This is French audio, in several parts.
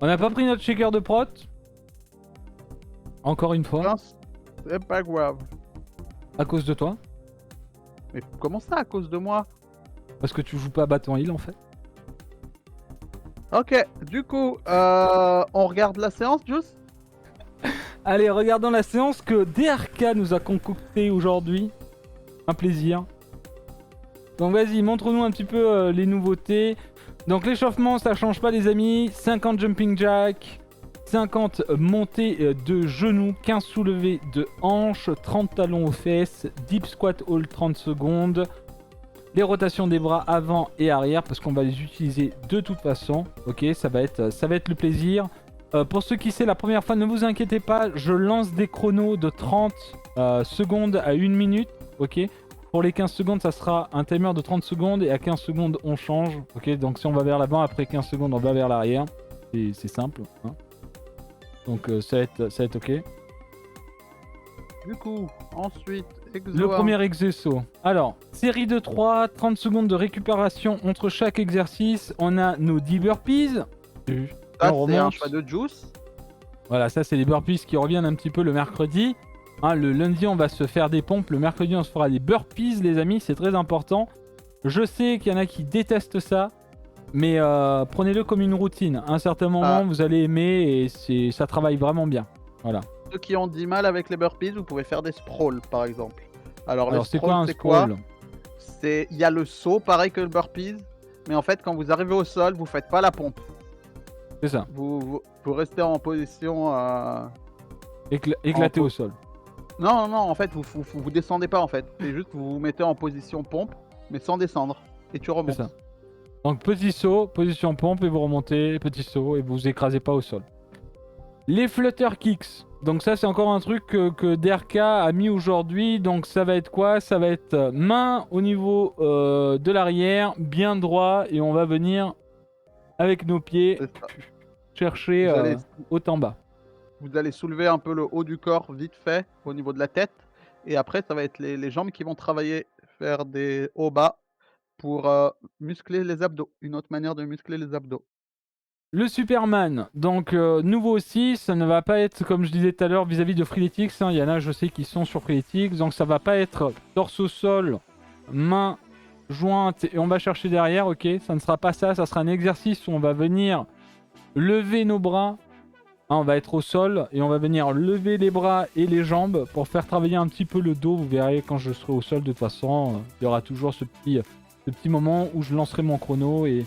On n'a pas pris notre shaker de prot. Encore une fois. Non, c'est pas grave. À cause de toi. Mais comment ça à cause de moi? Parce que tu joues pas à Battle Hill en fait. Ok, du coup, on regarde la séance, Juice? Allez, regardons la séance que DRK nous a concoctée aujourd'hui. Un plaisir. Donc vas-y, montre-nous un petit peu les nouveautés. Donc l'échauffement, ça change pas les amis. 50 jumping jack, 50 montées de genoux, 15 soulevés de hanches, 30 talons aux fesses, deep squat all 30 secondes. Les rotations des bras avant et arrière parce qu'on va les utiliser de toute façon. Ok, ça va être le plaisir. Pour ceux qui c'est la première fois, ne vous inquiétez pas, je lance des chronos de 30 secondes à 1 minute. Ok. Pour les 15 secondes, ça sera un timer de 30 secondes et à 15 secondes, on change. Ok, donc si on va vers l'avant, après 15 secondes, on va vers l'arrière. C'est simple. Hein. Donc ça va être ok. Du coup, ensuite, exo. Le premier exo. Alors, série de 3, 30 secondes de récupération entre chaque exercice. On a nos 10 burpees. Ça, on c'est un remonte. choix de Juice. Voilà, ça c'est les burpees qui reviennent un petit peu le mercredi. Hein, le lundi, on va se faire des pompes. Le mercredi, on se fera des burpees, les amis. C'est très important. Je sais qu'il y en a qui détestent ça. Mais prenez-le comme une routine. À un certain moment, vous allez aimer et ça travaille vraiment bien. Voilà. Ceux qui ont du mal avec les burpees, vous pouvez faire des sprawls, par exemple. Alors les c'est quoi un sprawls, sprawl? Il y a le saut, pareil que le burpees. Mais en fait, quand vous arrivez au sol, vous faites pas la pompe. C'est ça. Vous restez en position... Éclaté au sol. Non, en fait, vous descendez pas, en fait. C'est juste que vous vous mettez en position pompe, mais sans descendre. Et tu remontes. C'est ça. Donc petit saut, position pompe et vous remontez, petit saut et vous écrasez pas au sol. Les flutter kicks. Donc ça c'est encore un truc que DRK a mis aujourd'hui. Donc ça va être quoi? Ça va être main au niveau de l'arrière, bien droit et on va venir avec nos pieds chercher haut en bas. Vous allez soulever un peu le haut du corps vite fait au niveau de la tête. Et après ça va être les jambes qui vont travailler, faire des hauts bas pour muscler les abdos. Une autre manière de muscler les abdos. Le Superman, donc nouveau aussi, ça ne va pas être comme je disais tout à l'heure vis-à-vis de Freeletics, hein, il y en a je sais qui sont sur Freeletics, donc ça va pas être torse au sol, main jointe et on va chercher derrière, ok, ça ne sera pas ça, ça sera un exercice où on va venir lever nos bras, hein, on va être au sol et on va venir lever les bras et les jambes pour faire travailler un petit peu le dos, vous verrez quand je serai au sol de toute façon, il y aura toujours ce petit moment où je lancerai mon chrono et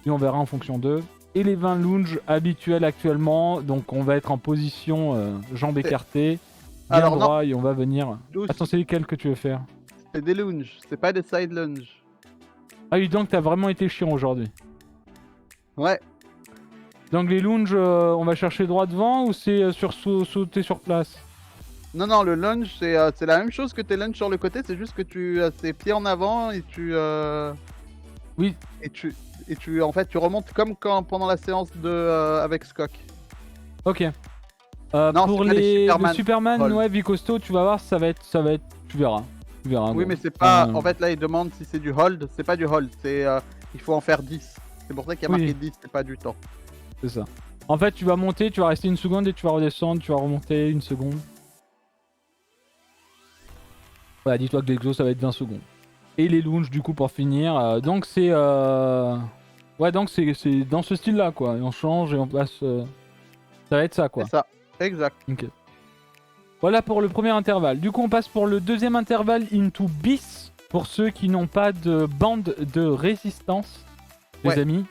on verra en fonction d'eux. Et les 20 lunges habituels actuellement. Donc on va être en position jambes écartées, bien Alors, droit non. Et on va venir... Douce. Attends, c'est lesquels que tu veux faire? C'est des lunges, c'est pas des side lunges. Ah oui, donc t'as vraiment été chiant aujourd'hui. Ouais. Donc les lunges, on va chercher droit devant ou c'est sauter sur place? Non, le lunge c'est la même chose que tes lunges sur le côté, c'est juste que tu as tes pieds en avant et tu... Oui. Et tu en fait tu remontes comme quand pendant la séance de avec Skok. Ok. Non, pour le Superman, hold. ouais, Vicosto, tu vas voir, ça va être, tu verras. Oui, bon. mais c'est pas, en fait là il demande si c'est du hold, c'est pas du hold, c'est il faut en faire 10. C'est pour ça qu'il y a marqué 10, c'est pas du temps. C'est ça. En fait, tu vas monter, tu vas rester une seconde et tu vas redescendre, tu vas remonter une seconde. Voilà, dis-toi que l'exo ça va être 20 secondes. Et les lunges du coup pour finir. Donc c'est ouais, donc c'est dans ce style là quoi. Et on change et on passe. Ça va être ça quoi. C'est ça, exact. Ok. Voilà pour le premier intervalle. Du coup on passe pour le deuxième intervalle into bis. Pour ceux qui n'ont pas de bande de résistance, les amis.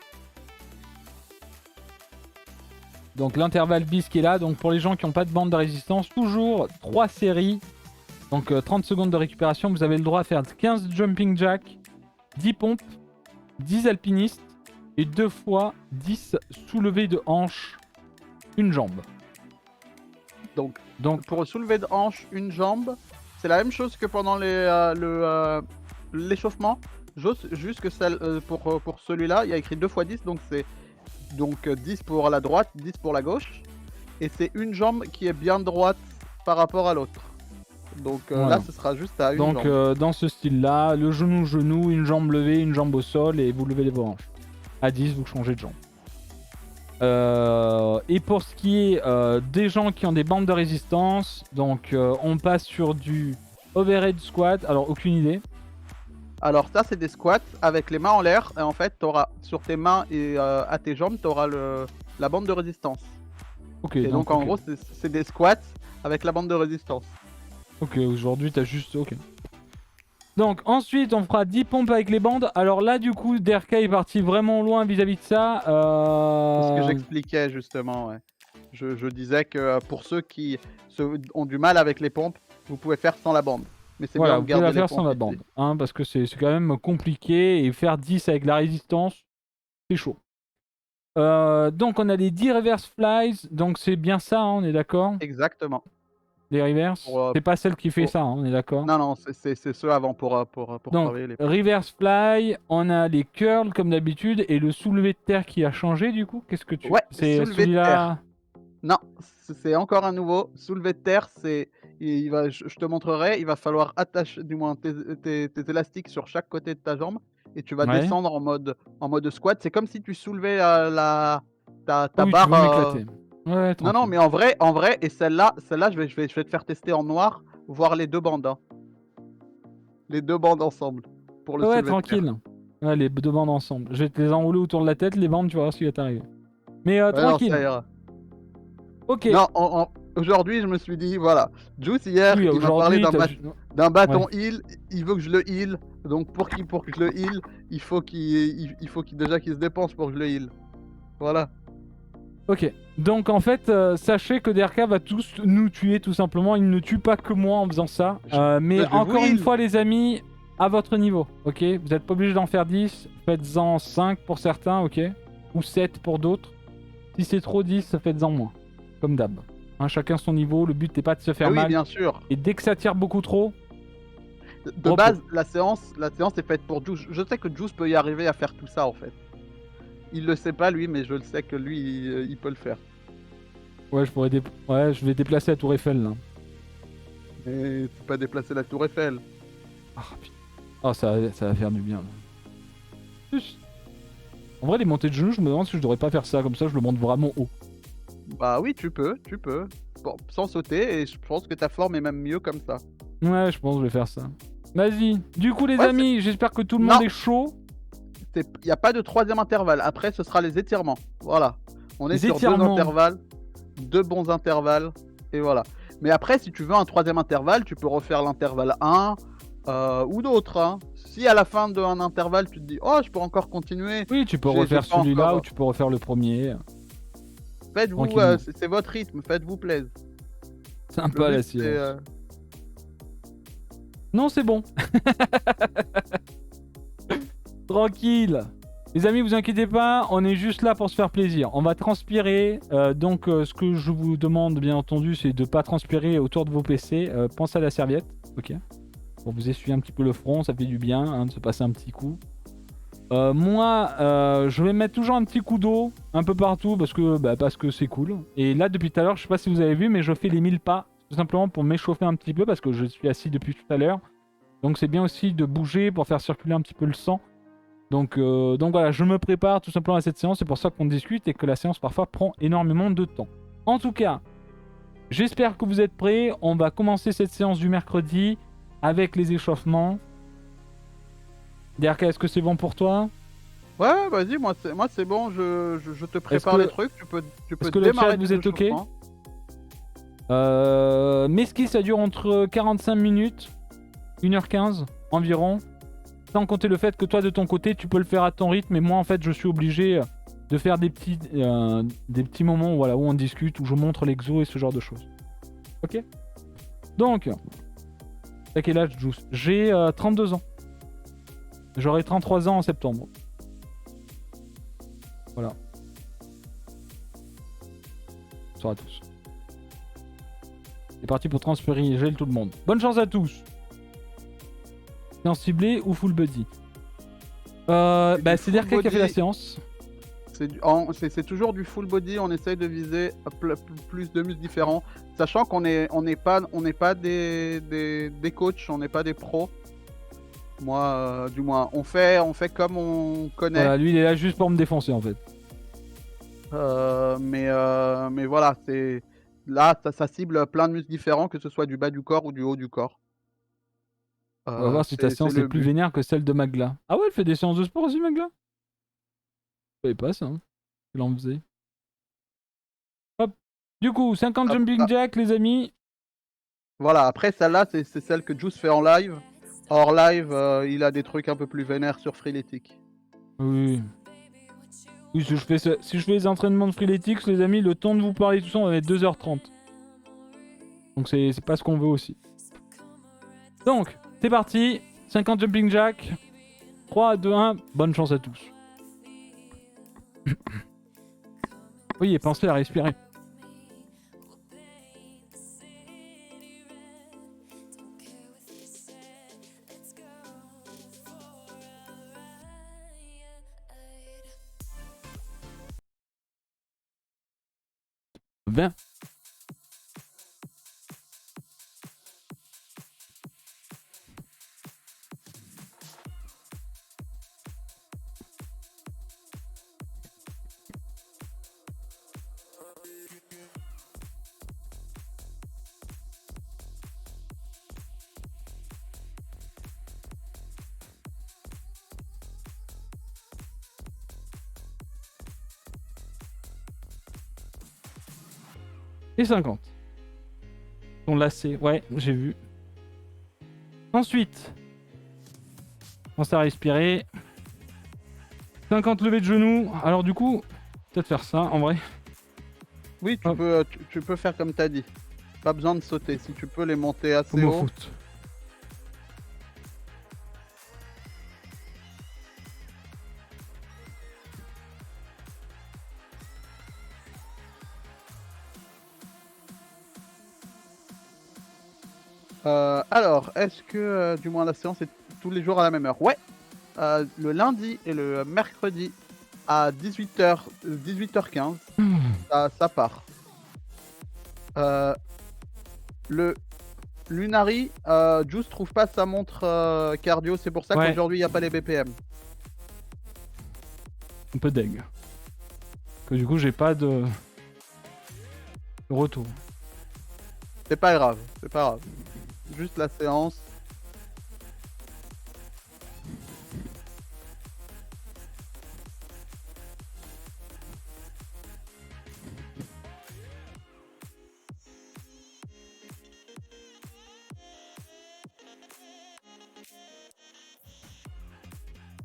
Donc l'intervalle bis qui est là. Donc pour les gens qui n'ont pas de bande de résistance, toujours 3 séries. Donc 30 secondes de récupération, vous avez le droit à faire 15 jumping jack, 10 pompes, 10 alpinistes et 2 fois 10 soulevés de hanche, une jambe. Donc pour soulever de hanche une jambe, c'est la même chose que pendant l'échauffement. Juste que celle, pour celui-là, il y a écrit 2 x 10, donc c'est 10 pour la droite, 10 pour la gauche. Et c'est une jambe qui est bien droite par rapport à l'autre. Donc voilà. là, ce sera juste à une jambe. Donc dans ce style-là, le genou, une jambe levée, une jambe au sol et vous levez les vos hanches. À 10, vous changez de jambe. Et pour ce qui est des gens qui ont des bandes de résistance, donc on passe sur du overhead squat. Alors aucune idée. Alors ça c'est des squats avec les mains en l'air et en fait t'auras sur tes mains et à tes jambes t'auras la bande de résistance. Ok. Et donc en gros c'est des squats avec la bande de résistance. Ok, aujourd'hui t'as juste... Ok. Donc ensuite on fera 10 pompes avec les bandes. Alors là du coup DRK est parti vraiment loin vis-à-vis de ça. C'est ce que j'expliquais justement, ouais. Je disais que pour ceux qui ont du mal avec les pompes, vous pouvez faire sans la bande. Mais c'est voilà, bien vous de pouvez garder la les faire pompes sans la ici. bande. Hein, parce que c'est quand même compliqué. Et faire 10 avec la résistance, c'est chaud. Donc on a les 10 reverse flies. Donc c'est bien ça, hein, on est d'accord? Exactement. Les reverse. C'est pas celle qui fait pour- ça, hein, on est d'accord? Non, non, c'est ceux avant pour Donc, travailler les pompes. reverse fly, on a les curls comme d'habitude et le soulevé de terre qui a changé du coup. Qu'est-ce que tu... Ouais, C'est soulevé de celui-là. terre. Non, c'est encore un nouveau. Soulevé de terre, je te montrerai, il va falloir attacher du moins tes élastiques sur chaque côté de ta jambe et tu vas Ouais. descendre en mode squat. C'est comme si tu soulevais ta Ah oui, tu barre. veux m'éclater. Ouais, Non, non, tranquille. mais en vrai, et celle-là, je vais te faire tester en noir, voir les deux bandes. Hein. Les deux bandes ensemble pour le Ouais, soulevé de terre. tranquille. Ouais, les deux bandes ensemble. Je vais te les enrouler autour de la tête, les bandes, tu vas voir ce qui va t'arriver. Mais Ouais, non, tranquille. ça ira. Ok. Non, aujourd'hui, je me suis dit, voilà. Juice, hier, Oui, il m'a parlé aujourd'hui, d'un bâton ouais. heal. Il veut que je le heal. Donc, pour que je le heal, il faut déjà qu'il se dépense pour que je le heal. Voilà. Ok. Donc en fait, sachez que DRK va tous nous tuer tout simplement. Il ne tue pas que moi en faisant ça. Mais je vais vous encore une heal. fois les amis, à votre niveau, ok? Vous n'êtes pas obligé d'en faire 10. Faites-en 5 pour certains, ok? Ou 7 pour d'autres. Si c'est trop 10, faites-en moins. Comme d'hab. Hein, chacun son niveau. Le but n'est pas de se faire Ah oui, mal. bien sûr. Et dès que ça tire beaucoup trop... De repos. base, la séance est faite pour Juice. Je sais que Juice peut y arriver à faire tout ça, en fait. Il le sait pas, lui, mais je le sais que lui, il peut le faire. Ouais, ouais, je vais déplacer la tour Eiffel là. Mais c'est pas déplacer la tour Eiffel. Ah putain. Ah, ça va faire du bien là. Plus. En vrai, les montées de genoux, je me demande si je devrais pas faire ça, comme ça je le monte vraiment haut. Bah oui, tu peux. Bon, sans sauter, et je pense que ta forme est même mieux comme ça. Ouais, je pense que je vais faire ça. Vas-y. Du coup, les Ouais, amis, j'espère que tout le Non. monde est chaud. Il n'y a pas de troisième intervalle. Après, ce sera les étirements. Voilà. On est Les sur étirements. deux intervalles, deux bons intervalles, et voilà. Mais après, si tu veux un troisième intervalle, tu peux refaire l'intervalle 1 ou d'autres. Hein. Si à la fin d'un intervalle, tu te dis « Oh, je peux encore continuer », Oui, tu peux j'ai refaire pas celui-là encore- ou tu peux refaire le premier. faites-vous, Tranquillement. c'est votre rythme, faites-vous plaisir. Sympa Le la but, science. Non, c'est bon. Tranquille. Les amis, vous inquiétez pas, on est juste là pour se faire plaisir. On va transpirer. Donc, ce que je vous demande, bien entendu, c'est de pas transpirer autour de vos PC. Pensez à la serviette, ok? Pour vous essuyer un petit peu le front, ça fait du bien hein, de se passer un petit coup. Moi, je vais mettre toujours un petit coup d'eau un peu partout parce que c'est cool. Et là, depuis tout à l'heure, je sais pas si vous avez vu, mais je fais les 1000 pas tout simplement pour m'échauffer un petit peu parce que je suis assis depuis tout à l'heure. Donc c'est bien aussi de bouger pour faire circuler un petit peu le sang. Donc voilà, je me prépare tout simplement à cette séance. C'est pour ça qu'on discute et que la séance parfois prend énormément de temps. En tout cas, j'espère que vous êtes prêts. On va commencer cette séance du mercredi avec les échauffements. DRK, est-ce que c'est bon pour toi? Ouais, vas-y, moi c'est bon, je te prépare les trucs, tu peux est-ce que le démarrer chat, vous tes êtes ok? échauffements. Meski, ça dure entre 45 minutes, 1h15 environ. Sans compter le fait que toi, de ton côté, tu peux le faire à ton rythme. Et moi, en fait, je suis obligé de faire des petits moments voilà, où on discute, où je montre l'exo et ce genre de choses. Ok? Donc, t'as quel âge, Juice? J'ai 32 ans. J'aurai 33 ans en septembre. Voilà. Bonsoir à tous. C'est parti pour transpirer, gèle tout le monde. Bonne chance à tous. Séance ciblée ou full body? C'est DRK qui a fait la séance. C'est toujours du full body, on essaye de viser plus de muscles différents, sachant qu'on n'est pas des coachs, on n'est pas des pros. Moi, du moins, on fait comme on connaît. Voilà, lui il est là juste pour me défoncer en fait. Mais voilà, c'est là, ça cible plein de muscles différents, que ce soit du bas du corps ou du haut du corps. On va voir si ta C'est séance est le plus but. vénère que celle de Magla. Ah ouais, elle fait des séances de sport aussi, Magla? Je savais pas ça, hein. Elle en faisait. Hop. Du coup, 50 Ap jumping jack, les amis. Voilà, après celle-là, c'est celle que Juice fait en live. Hors live, il a des trucs un peu plus vénères sur Freeletics. Oui. Oui, si je fais les entraînements de Freeletics, les amis, le temps de vous parler tout ça, on va mettre 2h30. Donc c'est pas ce qu'on veut aussi. Donc, c'est parti. 50 jumping jack. 3, 2, 1. Bonne chance à tous. Oui, et pensez à respirer. Bien. Et 50. Ton lacet. Ouais, j'ai vu. Ensuite, pensez à respirer. 50 levées de genoux. Alors du coup, peut-être faire ça en vrai. Oui, Hop. tu peux faire comme t'as dit. Pas besoin de sauter. Si tu peux les monter assez Comme au haut. foot. Alors, est-ce que du moins la séance est tous les jours à la même heure? Ouais. Le lundi et le mercredi à 18h, 18h15, ça part. Le Lunari, Juice trouve pas sa montre cardio, c'est pour ça Ouais. qu'aujourd'hui il n'y a pas les BPM. Un peu deg. Que du coup, j'ai pas de retour. C'est pas grave, c'est pas grave. Juste la séance.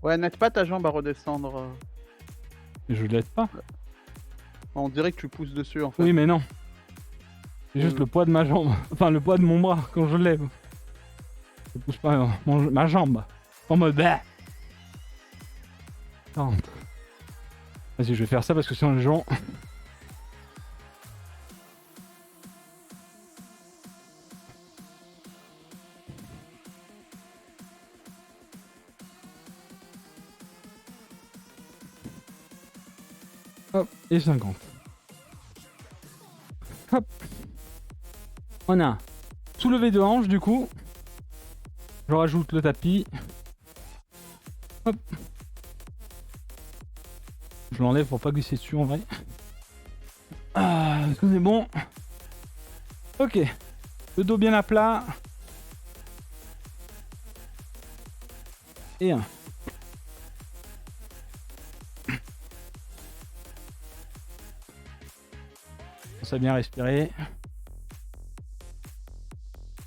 Ouais, n'aide pas ta jambe à redescendre. Et je l'aide pas. On dirait que tu pousses dessus en fait. Oui, mais non. C'est juste le poids de ma jambe. Enfin, le poids de mon bras quand je lève. Je pousse pas ma jambe. En mode bah. Attends. Vas-y, je vais faire ça parce que sinon les gens. Hop, et 50. Hop. On a soulevé de hanche du coup. Je rajoute le tapis. Hop. Je l'enlève pour pas glisser dessus en vrai. Ah, est-ce que c'est bon? Ok. Le dos bien à plat. Et un. On à bien respirer.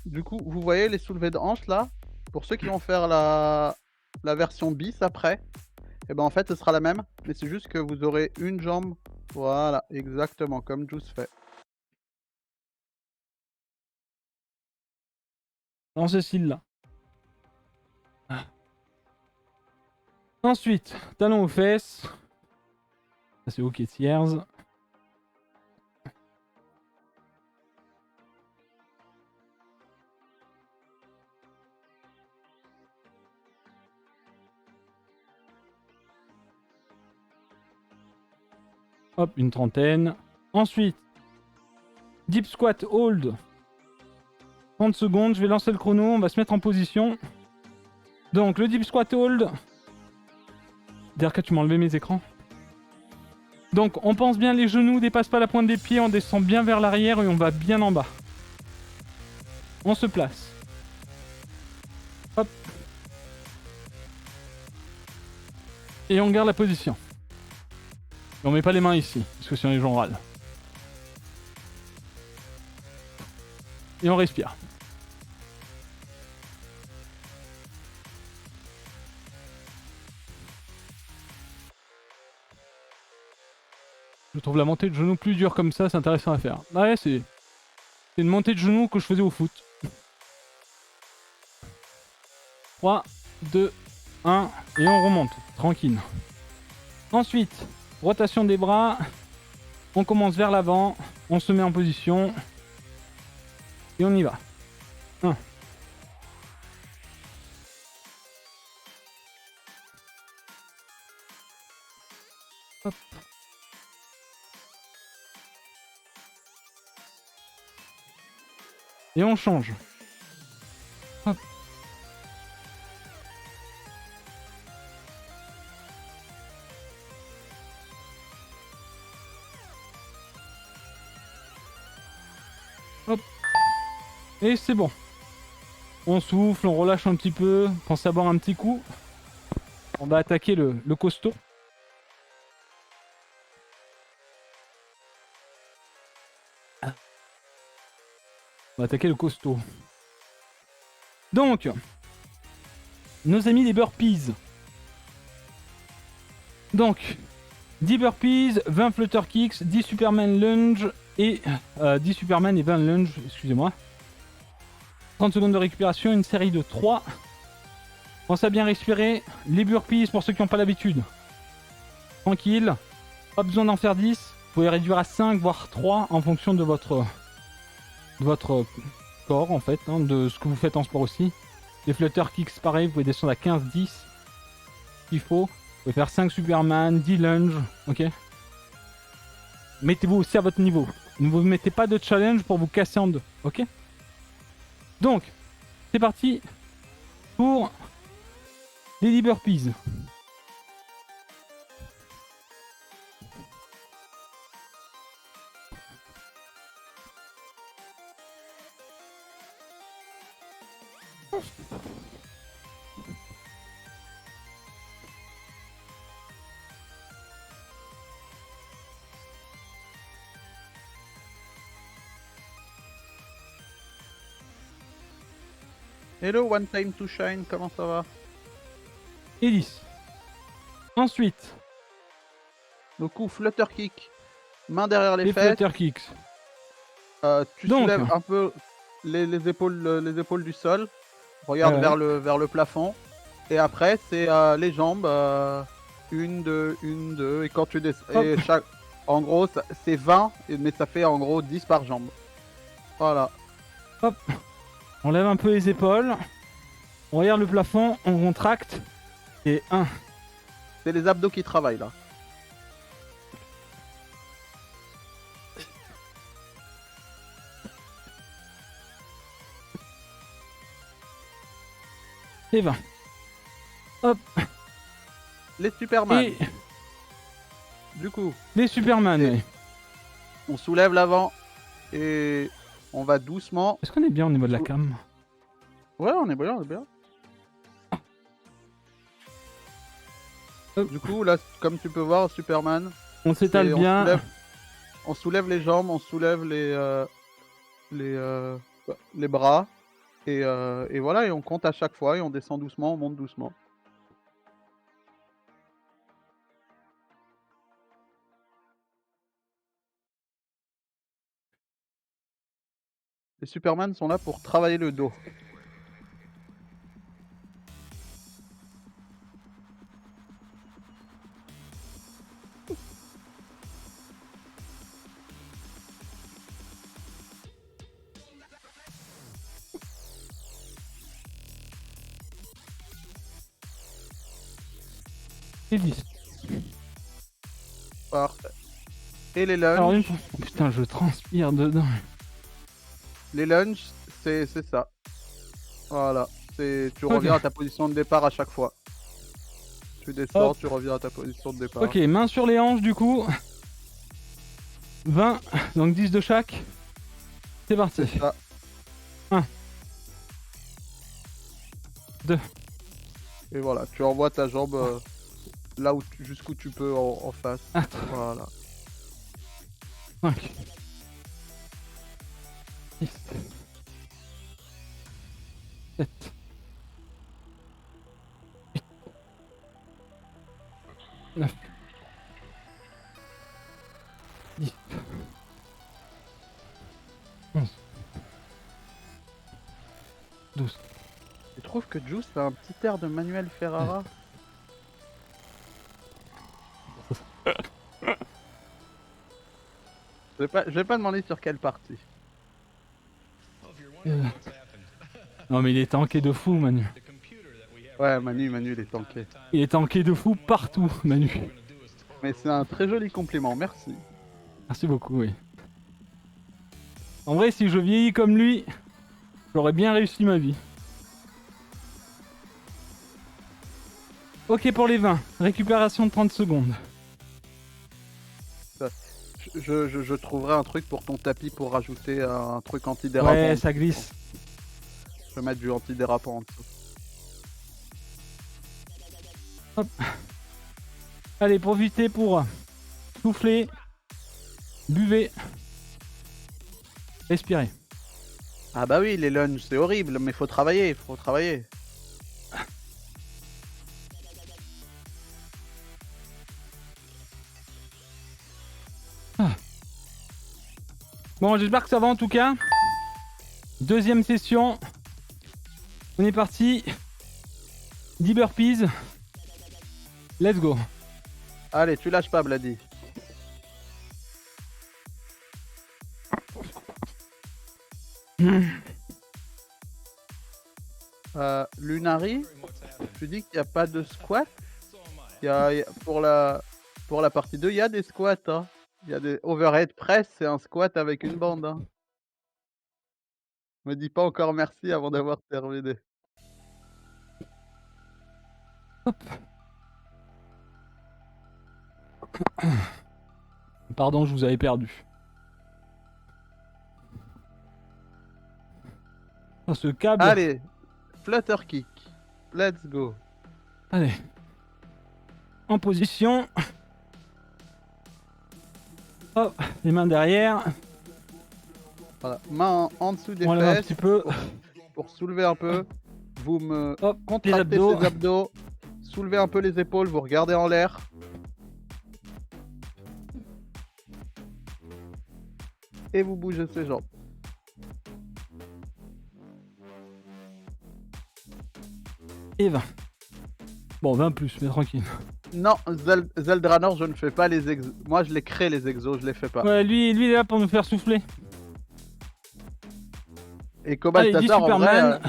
Du coup, vous voyez les soulevés de hanche là? Pour ceux qui vont faire la version bis après, et ben en fait ce sera la même, mais c'est juste que vous aurez une jambe. Voilà, exactement comme Juice fait. Dans ce style-là. Ensuite, talons aux fesses. Ça c'est OK Tears. Hop, une trentaine. Ensuite, deep squat hold. 30 secondes, je vais lancer le chrono, on va se mettre en position. Donc le deep squat hold. DRK, tu m'as enlevé mes écrans. Donc on pense bien les genoux, dépasse pas la pointe des pieds, on descend bien vers l'arrière et on va bien en bas. On se place. Hop. Et on garde la position. Et on met pas les mains ici, parce que sinon les gens râlent. Et on respire. Je trouve la montée de genoux plus dure comme ça, c'est intéressant à faire. Ouais, c'est une montée de genoux que je faisais au foot. 3, 2, 1, et on remonte, tranquille. Ensuite, rotation des bras, on commence vers l'avant, on se met en position, et on y va. 1. Hop. Et on change. Hop. Hop. Et c'est bon. On souffle, on relâche un petit peu, pensez à boire un petit coup. On va attaquer le costaud. On va attaquer le costaud. Donc, nos amis des burpees. Donc, 10 burpees, 20 flutter kicks, 10 Superman lunge et 10 Superman et 20 lunge, excusez-moi. 30 secondes de récupération, une série de 3. Pensez à bien respirer. Les burpees, pour ceux qui n'ont pas l'habitude. Tranquille. Pas besoin d'en faire 10. Vous pouvez réduire à 5, voire 3 en fonction de votre corps, en fait, hein, de ce que vous faites en sport aussi. Les flutter kicks, pareil, vous pouvez descendre à 15, 10. S'il faut. Vous pouvez faire 5 Superman, 10 lunge, ok. Mettez-vous aussi à votre niveau. Ne vous mettez pas de challenge pour vous casser en deux, ok. Donc, c'est parti pour les 10 burpees. Hello, one time to shine, comment ça va? Et 10. Ensuite, Le coup flutter kick, main derrière les les fesses. flutter kicks. Tu Donc. soulèves un peu les épaules du sol. Regarde Ouais. vers le plafond. Et après, c'est les jambes. Une, deux. Et quand tu descends. Et chaque... En gros, c'est 20, mais ça fait en gros 10 par jambe. Voilà. Hop. On lève un peu les épaules. On regarde le plafond, on contracte. Et 1. C'est les abdos qui travaillent là. Et 20. Hop. Les Superman. Et Du coup, les Superman. Et- Ouais. on soulève l'avant. Et on va doucement. Est-ce qu'on est bien au niveau de la cam? Ouais, on est bien, on est bien. Hop. Du coup, là, comme tu peux voir, Superman. On s'étale Et bien. on soulève les jambes, on soulève les bras. Et voilà, et on compte à chaque fois et on descend doucement, on monte doucement. Les Superman sont là pour travailler le dos. Et 10. Parfait. Et les Alors lunges, putain, je transpire dedans. c'est ça. Voilà. Tu Ok. reviens à ta position de départ à chaque fois. Tu descends, Hop. tu reviens à ta position de départ. Ok, main sur les hanches du coup. 20, donc 10 de chaque. C'est parti. C'est ça. 1. 2. Et voilà, tu envoies ta jambe là où jusqu'où tu peux en face. 4. Voilà. 5. 6. 7. 8. 9. 10. 11. 12. Je trouve que Juice a un petit air de Manuel Ferrara. Je vais pas demander sur quelle partie. Non mais il est tanké de fou Manu. Ouais, Manu, il est tanké. Il est tanké de fou partout Manu. Mais c'est un très joli compliment, merci. Merci beaucoup, oui. En vrai, si je vieillis comme lui, j'aurais bien réussi ma vie. Ok pour les 20. Récupération de 30 secondes. Je trouverai un truc pour ton tapis pour rajouter un truc antidérapant. Ouais, ça glisse. Je vais mettre du antidérapant en dessous. Hop. Allez, profitez pour souffler, buvez, respirez. Ah bah oui, les lunges, c'est horrible, mais faut travailler, Bon, j'espère que ça va en tout cas. Deuxième session. On est parti. 10 burpees. Let's go. Allez, tu lâches pas, Blady. Lunari, tu dis qu'il n'y a pas de squat. Pour la partie 2, il y a des squats. Hein. Il y a des overhead press, c'est un squat avec une bande. Hein. Me dis pas encore merci avant d'avoir terminé. Hop. Pardon, je vous avais perdu. Oh, ce câble. Allez, flutter kick. Let's go. Allez. En position. Hop, les mains derrière. Voilà, main en dessous des On lève un fesses petit peu. pour soulever un peu. Vous me Hop, les contractez abdos. ces abdos. Soulevez un peu les épaules, vous regardez en l'air. Et vous bougez ses jambes. Et 20. Bon, 20 plus, mais tranquille. Non, Zeldranor, je ne fais pas les exos. Moi, je les crée les exos, je les fais pas. Ouais, lui il est là pour nous faire souffler. Et Allez, dis Cobaltator, en vrai, Superman.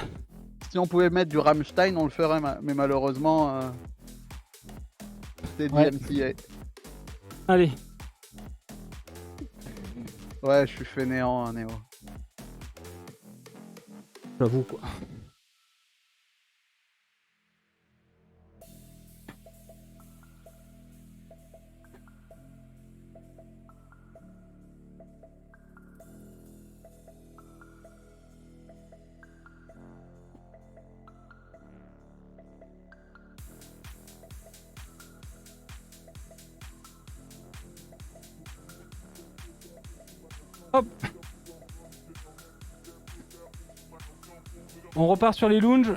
si on pouvait mettre du Rammstein, on le ferait, mais malheureusement, c'est Ouais. DMCA. Allez. Ouais, je suis fainéant, hein, Néo. J'avoue quoi. Hop. On repart sur les lunges.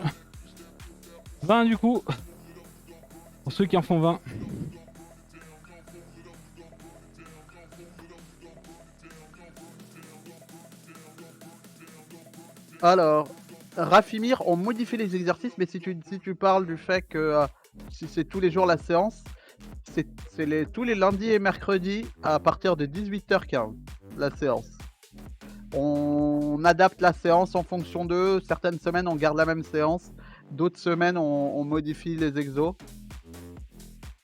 20 du coup. Pour ceux qui en font 20. Alors, Rafimir, on modifie les exercices, mais si tu parles du fait que si c'est tous les jours la séance, c'est tous les lundis et mercredis à partir de 18h15, la séance. On adapte la séance en fonction d'eux. Certaines semaines, on garde la même séance. D'autres semaines, on modifie les exos.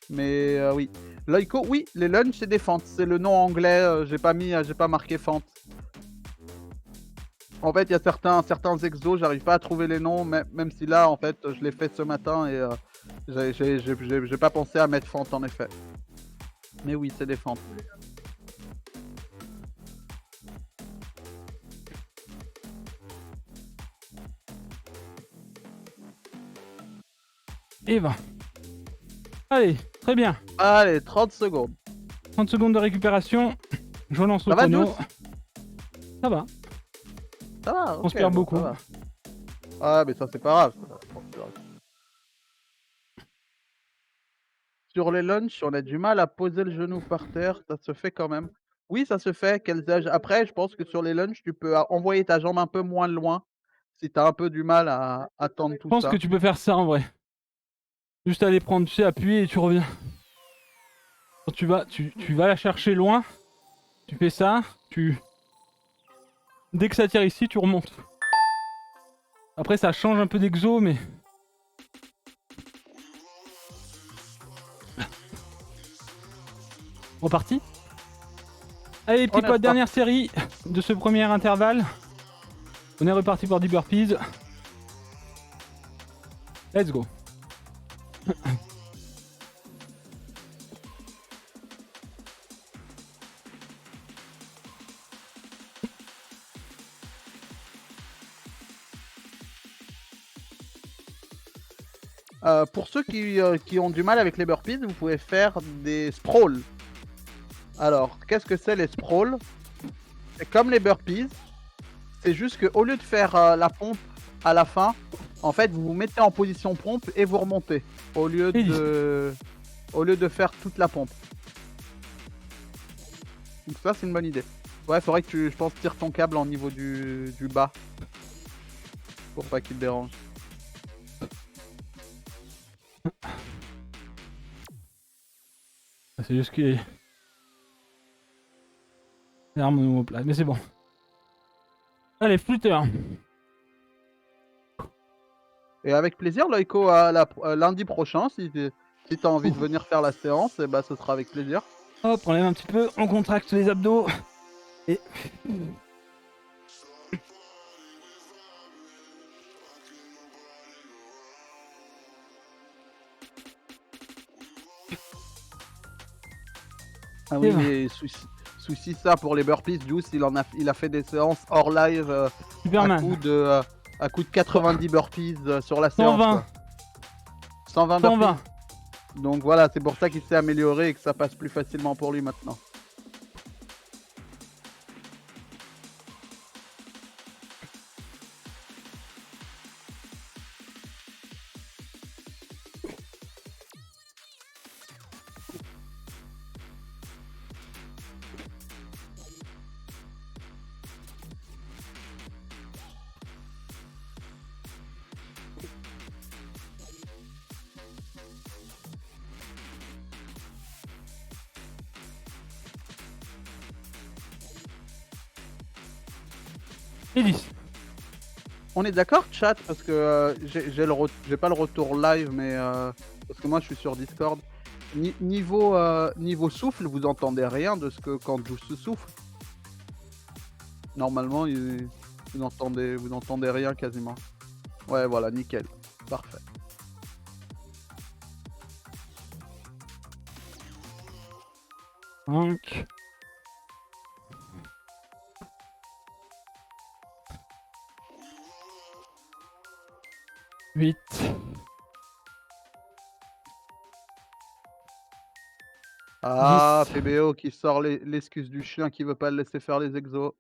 Mais oui. Loïco, oui, les lunges, c'est des fentes. C'est le nom anglais. J'ai pas marqué fente. En fait, il y a certains exos, j'arrive pas à trouver les noms, même si là, en fait, je l'ai fait ce matin et j'ai pas pensé à mettre fente en effet. Mais oui, c'est des fentes. et 20. Allez, très bien. Allez, 30 secondes. 30 secondes de récupération. Je relance le Ça va, chrono. Juice? Ça va, Ça va, on se perd beaucoup. ça va. Ah, mais ça, c'est pas grave. Sur les lunchs, on a du mal à poser le genou par terre. Ça se fait quand même. Oui, ça se fait. Après, je pense que sur les lunchs, tu peux envoyer ta jambe un peu moins loin si tu as un peu du mal à tendre Je tout pense ça. que tu peux faire ça en vrai. Juste aller prendre, tu sais, appuyer et tu reviens. Quand tu vas la chercher loin, tu fais ça, dès que ça tire ici, tu remontes. Après, ça change un peu d'exo, mais... Reparti. Allez, petit pote, dernière série de ce premier intervalle. On est reparti pour 10 burpees. Let's go. Pour ceux qui ont du mal avec les burpees, vous pouvez faire des sprawls. Alors, qu'est-ce que c'est les sprawls? C'est comme les burpees. C'est juste qu'au lieu de faire la pompe à la fin, en fait, vous vous mettez en position pompe et vous remontez. Au lieu de faire toute la pompe. Donc ça, c'est une bonne idée. Ouais, faudrait que tu, je pense, tires ton câble au niveau du bas. Pour pas qu'il te dérange. C'est juste qu'il les armes au nouveau plat, mais c'est bon. Allez, flûteur. Et avec plaisir, Loïco, lundi prochain, si t'as envie de venir faire la séance, et bah ce sera avec plaisir. Hop, on lève un petit peu, on contracte les abdos. Et... Ah oui, mais souci ça pour les burpees, Juice, il a fait des séances hors live à coup de 90 burpees sur la séance. 120. Quoi. 120 burpees. Donc voilà, c'est pour ça qu'il s'est amélioré et que ça passe plus facilement pour lui maintenant. Et 10. On est d'accord, chat, parce que j'ai pas le retour live, mais parce que moi je suis sur Discord. Niveau souffle, vous entendez rien de ce que quand Juice souffle. Normalement, vous n'entendez rien quasiment. Ouais, voilà, nickel, parfait. Donc... 8. Ah, 10. PBO qui sort l'excuse du chien qui veut pas le laisser faire les exos.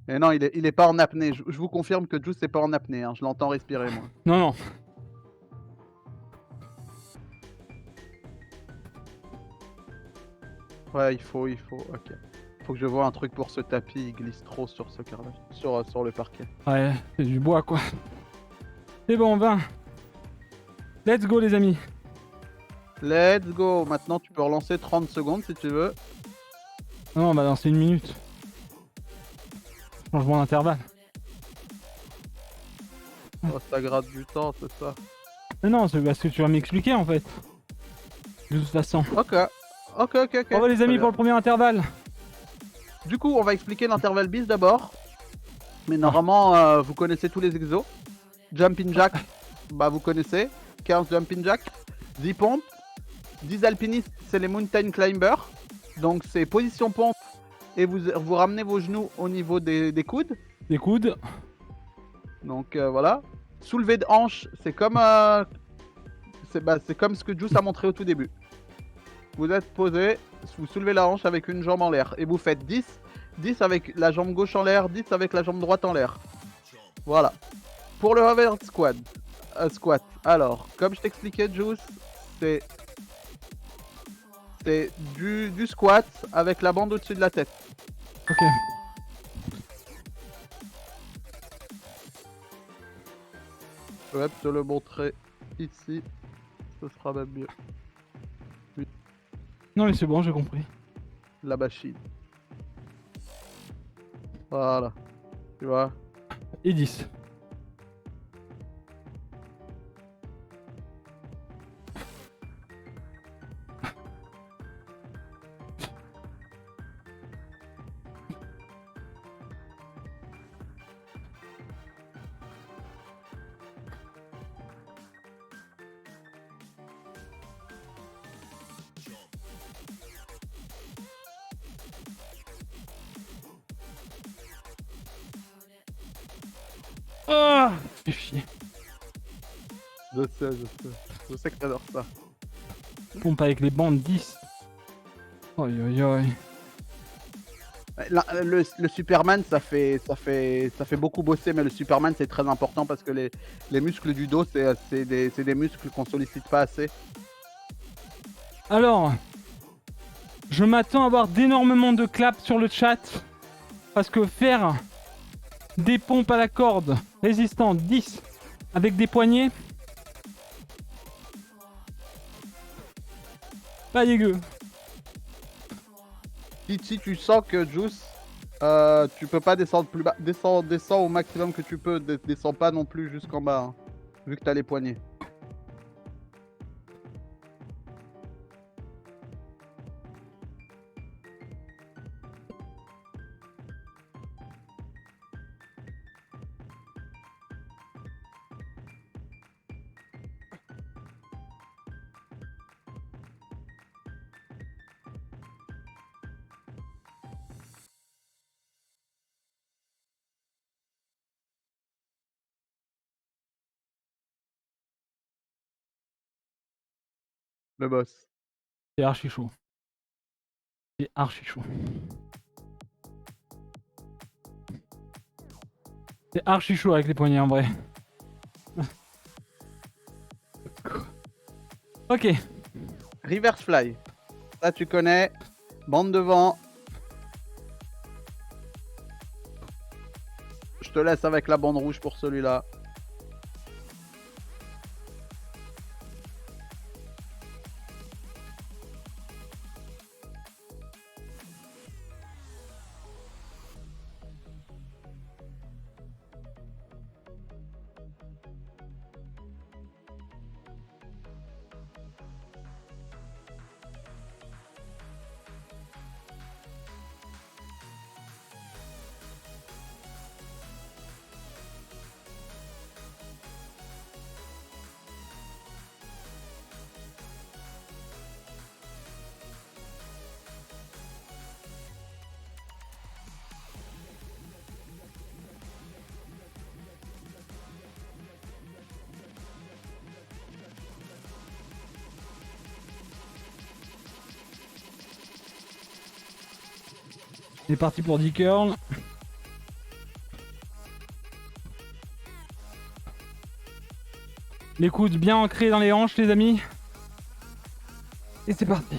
Et non, il est pas en apnée. Je vous confirme que Juice n'est pas en apnée. Hein. Je l'entends respirer, moi. Non, non. Ouais, il faut. Ok. Faut que je vois un truc pour ce tapis. Il glisse trop sur ce carrelage. Sur le parquet. Ouais, c'est du bois, quoi. C'est bon, 20. Let's go, les amis. Let's go. Maintenant, tu peux relancer 30 secondes si tu veux. Non, on va lancer 1 minute. Changement d'intervalle. Oh, ça gratte du temps, c'est ça. Mais non, c'est parce que tu vas m'expliquer, en fait. De toute façon. Ok. On va, les amis, pour le premier intervalle. Du coup, on va expliquer l'intervalle bis d'abord. Mais normalement, vous connaissez tous les exos. Jumping jack, bah vous connaissez. 15 jumping jack. 10 pompes. 10 alpinistes, c'est les mountain climbers. Donc c'est position pompe et vous ramenez vos genoux au niveau des coudes. Des coudes. Donc voilà. Soulever de hanche, c'est comme, c'est comme ce que Juice a montré au tout début. Vous êtes posé, vous soulevez la hanche avec une jambe en l'air et vous faites 10. 10 avec la jambe gauche en l'air, 10 avec la jambe droite en l'air. Voilà. Pour le overhead squat, alors, comme je t'expliquais, Juice, c'est du squat avec la bande au-dessus de la tête. Ok. Je vais te le montrer ici, ce sera même mieux. Non mais c'est bon, j'ai compris. La machine. Voilà. Tu vois. Et 10. Ah, fais chier. Je sais, je sais. Je sais que t'adores ça. Pompe avec les bandes 10. Oi oi oi. Le Superman, ça fait beaucoup bosser, mais le Superman, c'est très important parce que les muscles du dos, c'est des muscles qu'on sollicite pas assez. Alors, je m'attends à avoir d'énormément de claps sur le chat. Parce que faire des pompes à la corde résistantes 10 avec des poignets, pas dégueu. Si tu sens que Juice, tu peux pas descendre plus bas, descends au maximum que tu peux, descends pas non plus jusqu'en bas, hein, vu que t'as les poignets. Le boss. C'est archi chaud. C'est archi chaud. C'est archi chaud avec les poignets en vrai. Ok. Reverse fly. Ça, tu connais. Bande devant. Je te laisse avec la bande rouge pour celui-là. C'est parti pour 10 curls. Les coudes bien ancrés dans les hanches, les amis. Et c'est parti.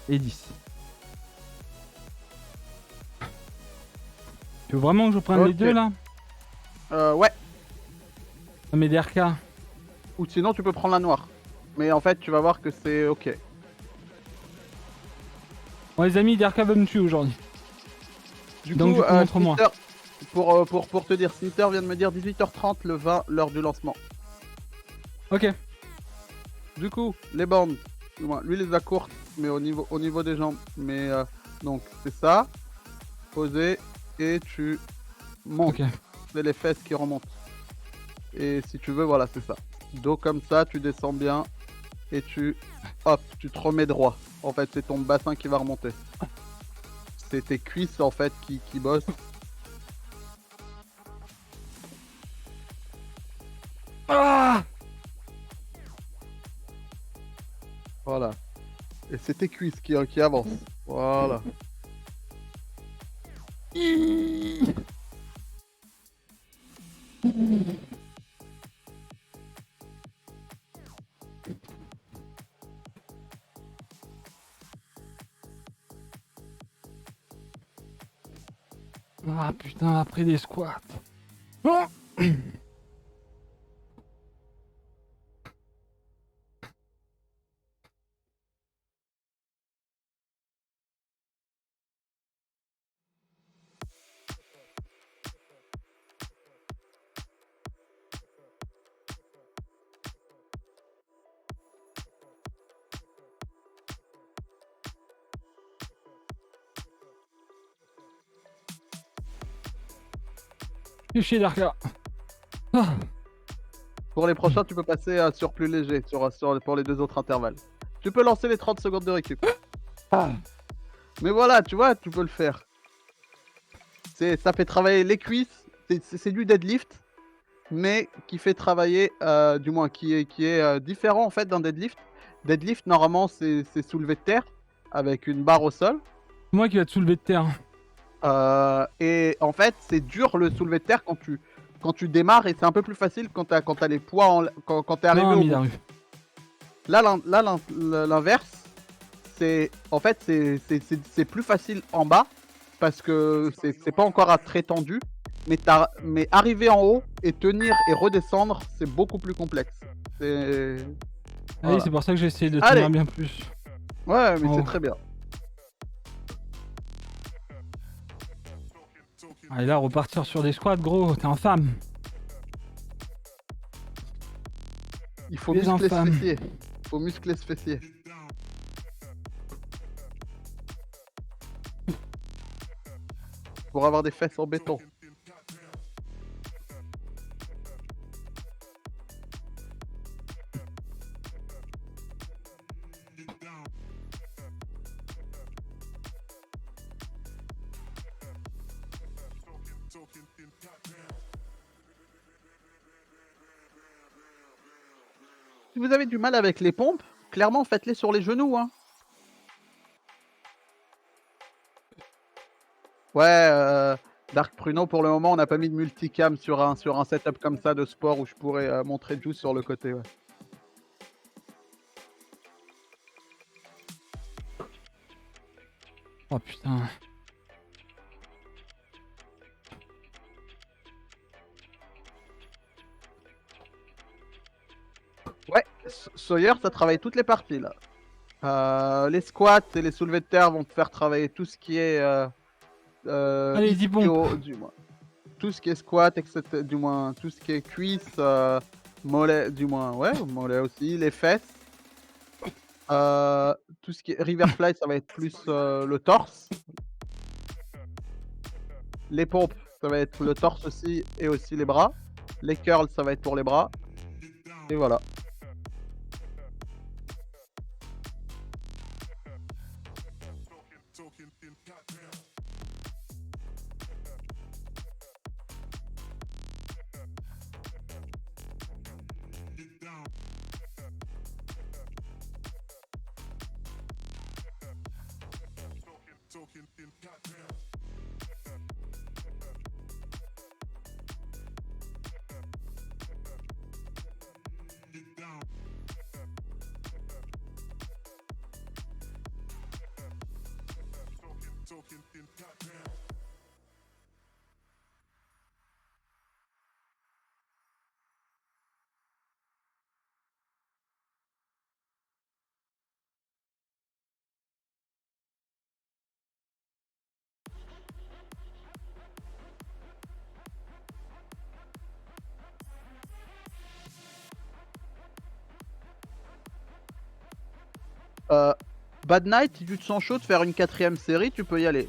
Et 10. Tu veux vraiment que je prenne les Ok. deux là? Ouais. Ah, mais DRK. Ou sinon tu peux prendre la noire. Mais en fait tu vas voir que c'est ok. Bon les amis, DRK va me tuer aujourd'hui. Du Donc, coup, du coup, montre-moi. Snitter, pour te dire, Snitter vient de me dire 18h30 le 20, l'heure du lancement. Ok. Du coup, les bandes, du moins, lui les a courtes, mais au niveau des jambes. Mais donc c'est ça, posé, et tu montes. Ok. C'est les fesses qui remontent. Et si tu veux, voilà, c'est ça. Dos comme ça, tu descends bien, et hop, tu te remets droit. En fait, c'est ton bassin qui va remonter. C'est tes cuisses en fait qui bossent. Ah! Voilà. Et c'est tes cuisses qui avancent. Voilà. Ah putain, après des squats. Oh. Fais chier DRK. Ah. Pour les prochains, tu peux passer sur plus léger pour les deux autres intervalles. Tu peux lancer les 30 secondes de récup. Ah. Mais voilà, tu vois, tu peux le faire. Ça fait travailler les cuisses. C'est du deadlift, mais qui fait travailler, du moins qui est différent en fait d'un deadlift. Deadlift, normalement, c'est soulevé de terre avec une barre au sol. C'est moi qui va te soulever de terre. Et en fait, c'est dur le soulevé de terre quand tu démarres et c'est un peu plus facile quand t'as les poids quand t'es arrivé Non, au bout. Midaru. Là, l'inverse, c'est en fait c'est plus facile en bas parce que c'est pas encore à très tendu, mais arriver en haut et tenir et redescendre, c'est beaucoup plus complexe. C'est Ah oui, voilà. c'est pour ça que j'ai essayé de Allez. tenir bien plus. Ouais, mais Oh. c'est très bien. Allez là, repartir sur des squats, gros, t'es infâme. Il faut Les muscler ce infâmes. fessier. Faut muscler ce fessier. Pour avoir des fesses en béton. Si vous avez du mal avec les pompes, clairement faites-les sur les genoux, hein. Ouais, Dark Pruno, pour le moment, on n'a pas mis de multicam sur un setup comme ça de sport où je pourrais montrer Juice sur le côté. Ouais. Oh putain. Ouais, Sawyer, ça travaille toutes les parties là. Les squats et les soulevés de terre vont te faire travailler tout ce qui est Allez, 10 pompes. du moins. Tout ce qui est squat, etc. Du moins, tout ce qui est cuisse, mollet, du moins, ouais, mollet aussi, les fesses. Tout ce qui est Riverfly, ça va être plus le torse. Les pompes, ça va être le torse aussi et aussi les bras. Les curls, ça va être pour les bras. Et voilà. Bad Night, si tu te sens chaud de faire une 4ème série, tu peux y aller.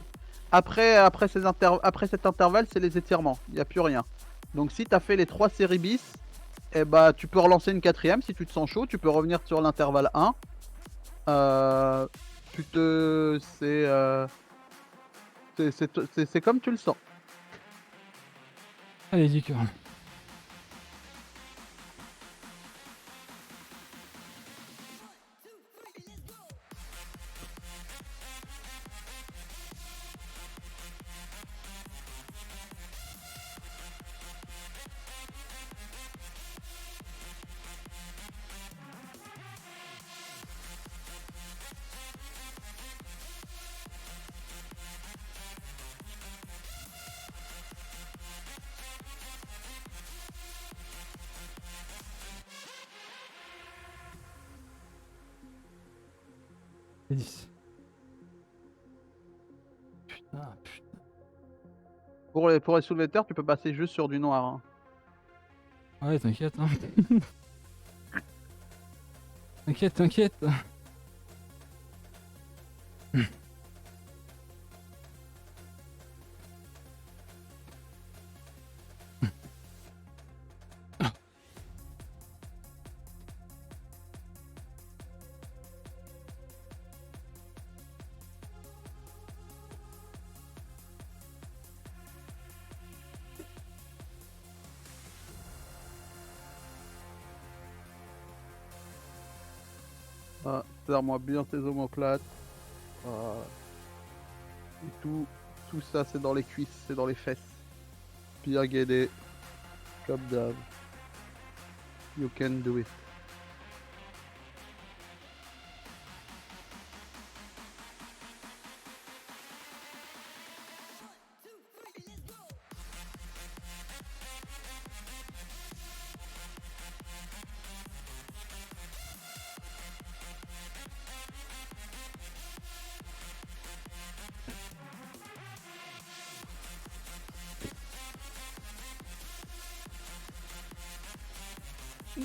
Après cet intervalle, c'est les étirements. Il n'y a plus rien. Donc si tu as fait les 3 séries bis, eh bah, tu peux relancer une 4ème si tu te sens chaud. Tu peux revenir sur l'intervalle 1. C'est comme tu le sens. Allez-y, Curl. C'est 10. Putain. Pour les soulevés de terre, tu peux passer juste sur du noir. Hein. Ouais, t'inquiète. Hein. T'inquiète. Serre-moi bien tes omoplates. Et tout ça, c'est dans les cuisses, c'est dans les fesses. Bien guidé. Comme d'hab. You can do it.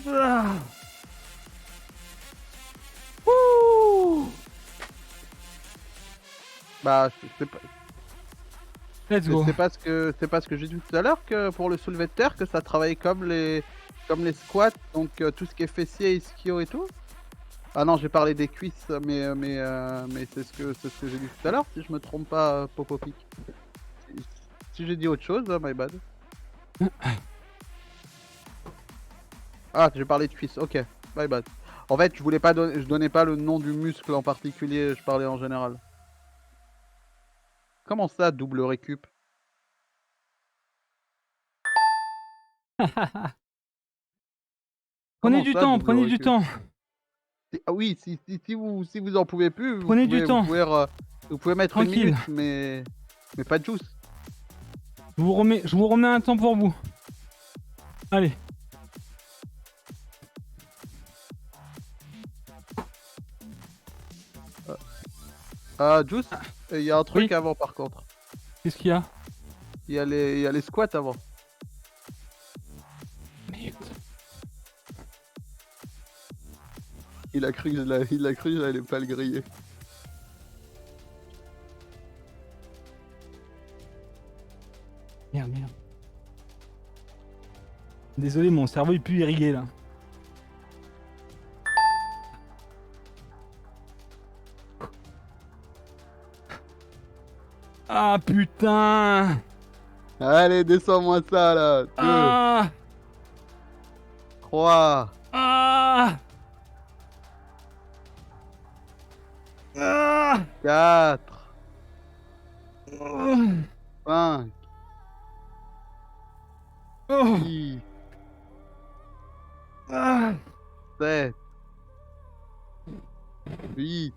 Ah. Wouh. Bah, c'est pas, Let's go. c'est pas ce que j'ai dit tout à l'heure que pour le soulevé de terre que ça travaille comme les squats, donc tout ce qui est fessier, ischio et tout. Ah non, j'ai parlé des cuisses, mais c'est ce que j'ai dit tout à l'heure, si je me trompe pas, Popopic. Si j'ai dit autre chose, my bad. Ah, j'ai parlé de cuisses, ok, my bad. En fait, je donnais pas le nom du muscle en particulier, je parlais en général. Comment ça, double récup? Prenez Comment du ça, temps, double prenez du récup? temps. Ah oui, si vous en pouvez plus, Prenez du temps. vous pouvez mettre Tranquille. une minute, mais pas de juice. Je vous remets un temps pour vous. Allez. Ah, juice, il y a un truc Oui. avant par contre. Qu'est-ce qu'il y a? Il y a les squats avant. Merde. Il a cru que j'allais pas le griller. Merde. Désolé, mon cerveau est plus irrigué là. Ah putain. Allez, descends-moi ça là. 2, Ah. 3, Ah. Ah. 4, Oh. 5, Oh. 6, Ah. 7, 8,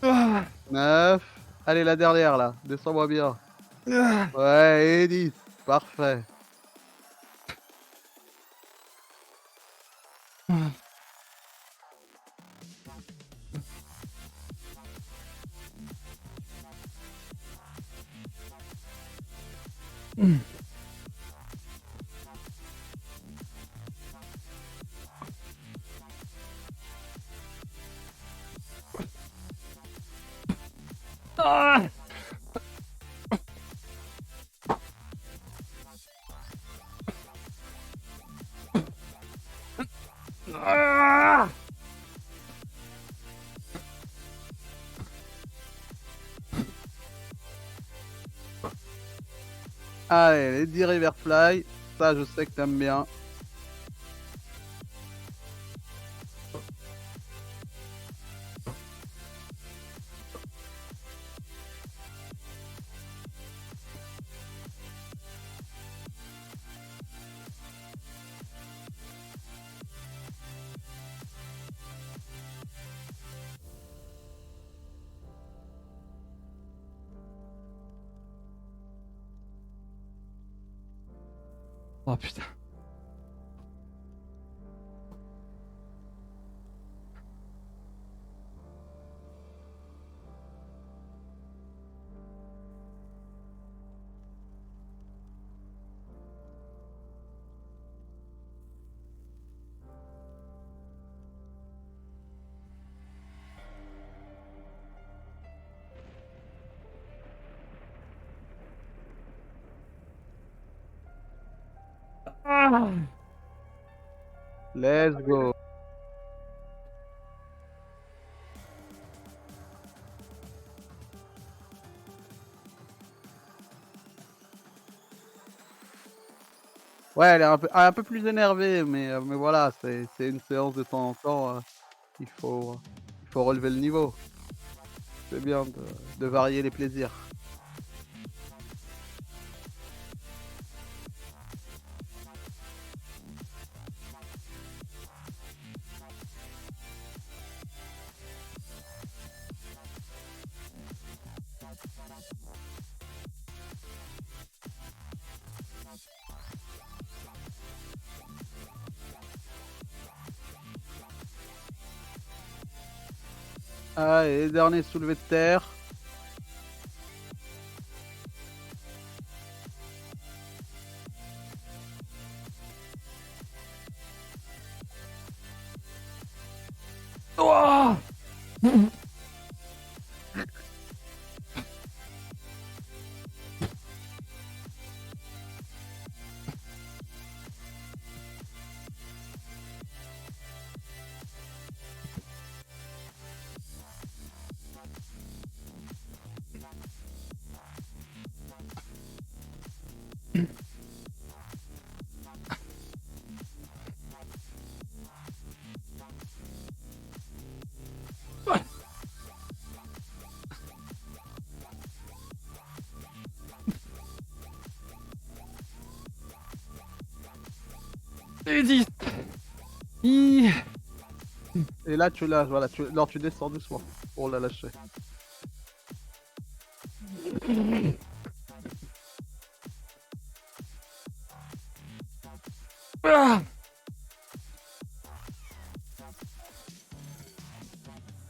Ah. 9. Allez, la dernière là. Descends-moi bien. Ah. Ouais, et 10. Parfait. Allez, les 10 river fly, ça je sais que t'aimes bien. Oh putain. Ah. Let's go. Ouais, elle est un peu plus énervée, mais voilà, c'est une séance de temps en temps. Il faut relever le niveau. C'est bien de varier les plaisirs. Allez, dernier soulevé de terre. Oh. Et 10. Et là, tu lâches, voilà. Alors, tu descends doucement pour la lâcher. Ah.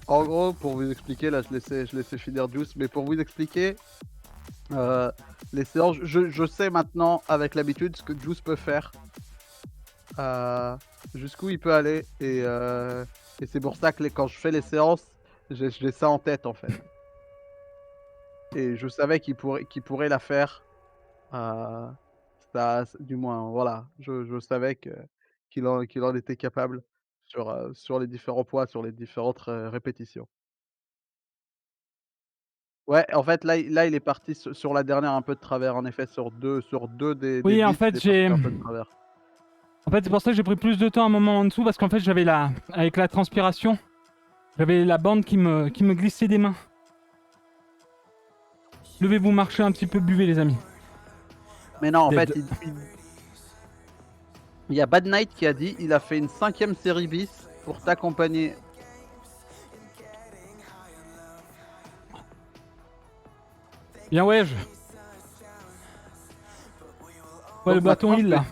En gros, pour vous expliquer, là, je laissais finir Juice, mais pour vous expliquer, les séances, je sais maintenant, avec l'habitude, ce que Juice peut faire, jusqu'où il peut aller, et c'est pour ça que quand je fais les séances, j'ai ça en tête, en fait. Et je savais qu'il pourrait la faire, ça, du moins, voilà, je savais qu'il en était capable sur les différents poids, sur les différentes répétitions. Ouais, en fait, là, il est parti sur la dernière un peu de travers, en effet, sur deux des Oui, en 10, il fait, est parti un peu de travers. c'est pour ça que j'ai pris plus de temps à un moment en dessous parce qu'en fait, j'avais avec la transpiration, j'avais la bande qui me glissait des mains. Levez-vous, marchez un petit peu, buvez les amis. Mais non, en fait, il y a Bad Night qui a dit, il a fait une 5e série bis pour t'accompagner. Bien ouais, ouais, le Donc bâton maintenant, heal là.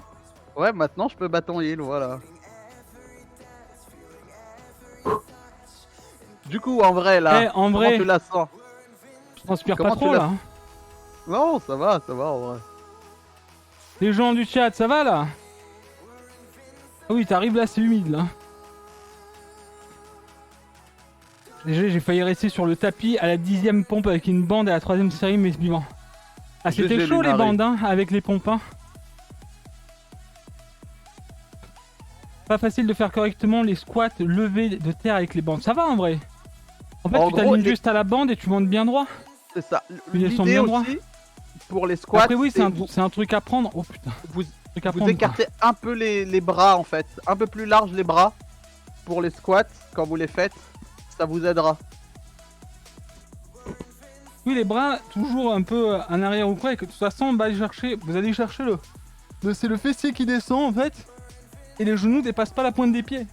Ouais, maintenant je peux bâton heal, voilà. Du coup, en vrai, là, En comment vrai, tu la sens? je transpire Comment pas tu trop la- là. Non, ça va en vrai. Les gens du chat, ça va là? Ah oui, t'arrives là, c'est humide là. J'ai failli rester sur le tapis à la 10e pompe avec une bande à la 3e série, mais vivant. Ah, c'était GG, chaud les Lunari. bandes hein, avec les pompes. Hein. Pas facile de faire correctement les squats levés de terre avec les bandes. Ça va en vrai. En fait, En tu gros, t'alignes juste à la bande et tu montes bien droit. c'est ça. Tu descends L'idée bien droit. aussi, pour les squats, Après oui, vous, c'est un truc à prendre. Oh putain. vous, Truc à vous prendre, écartez un peu les bras en fait, un peu plus large les bras pour les squats quand vous les faites, ça vous aidera. Oui, les bras toujours un peu en arrière ou quoi, et que de toute façon, on va aller chercher. Vous allez chercher c'est le fessier qui descend en fait, et les genoux dépassent pas la pointe des pieds.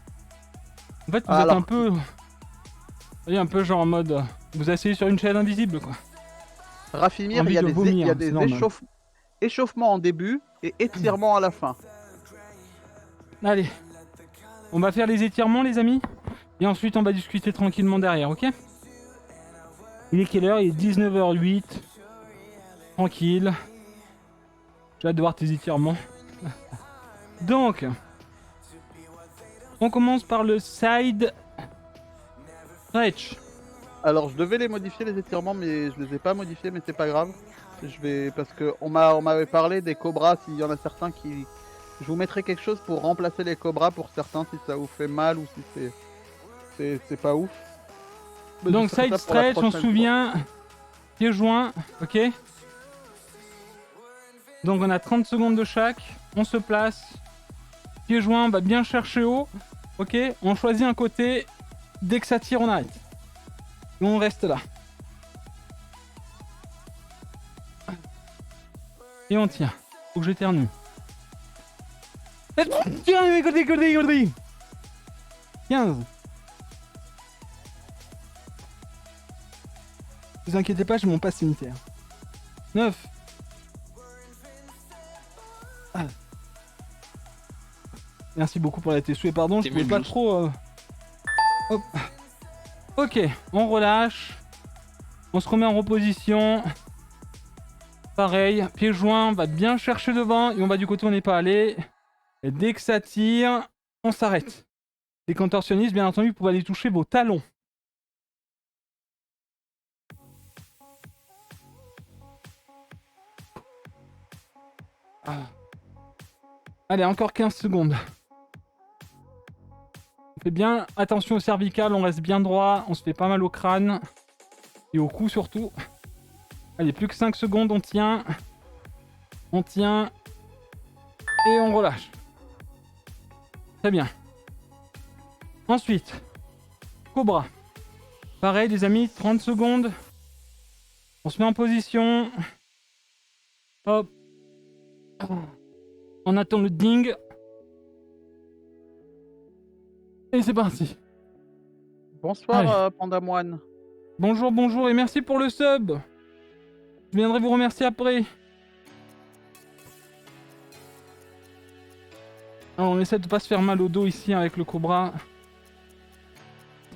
En fait, vous êtes Alors, un peu, vous voyez, un peu genre en mode, vous asseyez sur une chaîne invisible quoi. Rafimir, Envie il y a de des, vomir, il y a c'est des normal. échauffements en début et étirements à la fin. Allez, on va faire les étirements les amis, et ensuite on va discuter tranquillement derrière, ok? Il est quelle heure? Il est 19h08. Tranquille. J'ai hâte de voir tes étirements. Donc, on commence par le side stretch. Alors je devais les modifier les étirements mais je les ai pas modifiés mais c'est pas grave. Je vais parce que on m'avait parlé des cobras, s'il y en a certains qui. Je vous mettrai quelque chose pour remplacer les cobras pour certains si ça vous fait mal ou si c'est pas ouf. Mais Donc je ferai side ça pour la stretch, on se prochaine souvient. Pieds joints, ok. Donc on a 30 secondes de chaque. On se place. Pieds joints, on va bien chercher haut. Ok, on choisit un côté. Dès que ça tire, on arrête. Et on reste là. Et on tient. Faut que j'éternue. 15. Ne vous inquiétez pas, j'ai mon pass sanitaire. 9. Ah. Merci beaucoup pour la TSU et pardon, je pouvais pas trop... Hop. Ok, on relâche. On se remet en reposition. Pareil, pieds joints, on va bien chercher devant et on va du côté où on n'est pas allé. Et dès que ça tire, on s'arrête. Les contorsionnistes, bien entendu, vous pouvez aller toucher vos talons. Ah. Allez, encore 15 secondes. On fait bien attention au cervical, on reste bien droit, on se fait pas mal au crâne. Et au cou surtout. Allez, plus que 5 secondes, on tient. On tient. Et on relâche. Très bien. Ensuite, cobra. Pareil les amis, 30 secondes. On se met en position. Hop. On attend le ding. Et c'est parti. Bonsoir Pandamoine. Bonjour, bonjour et merci pour le sub. Je viendrai vous remercier après. Alors on essaie de pas se faire mal au dos ici avec le cobra.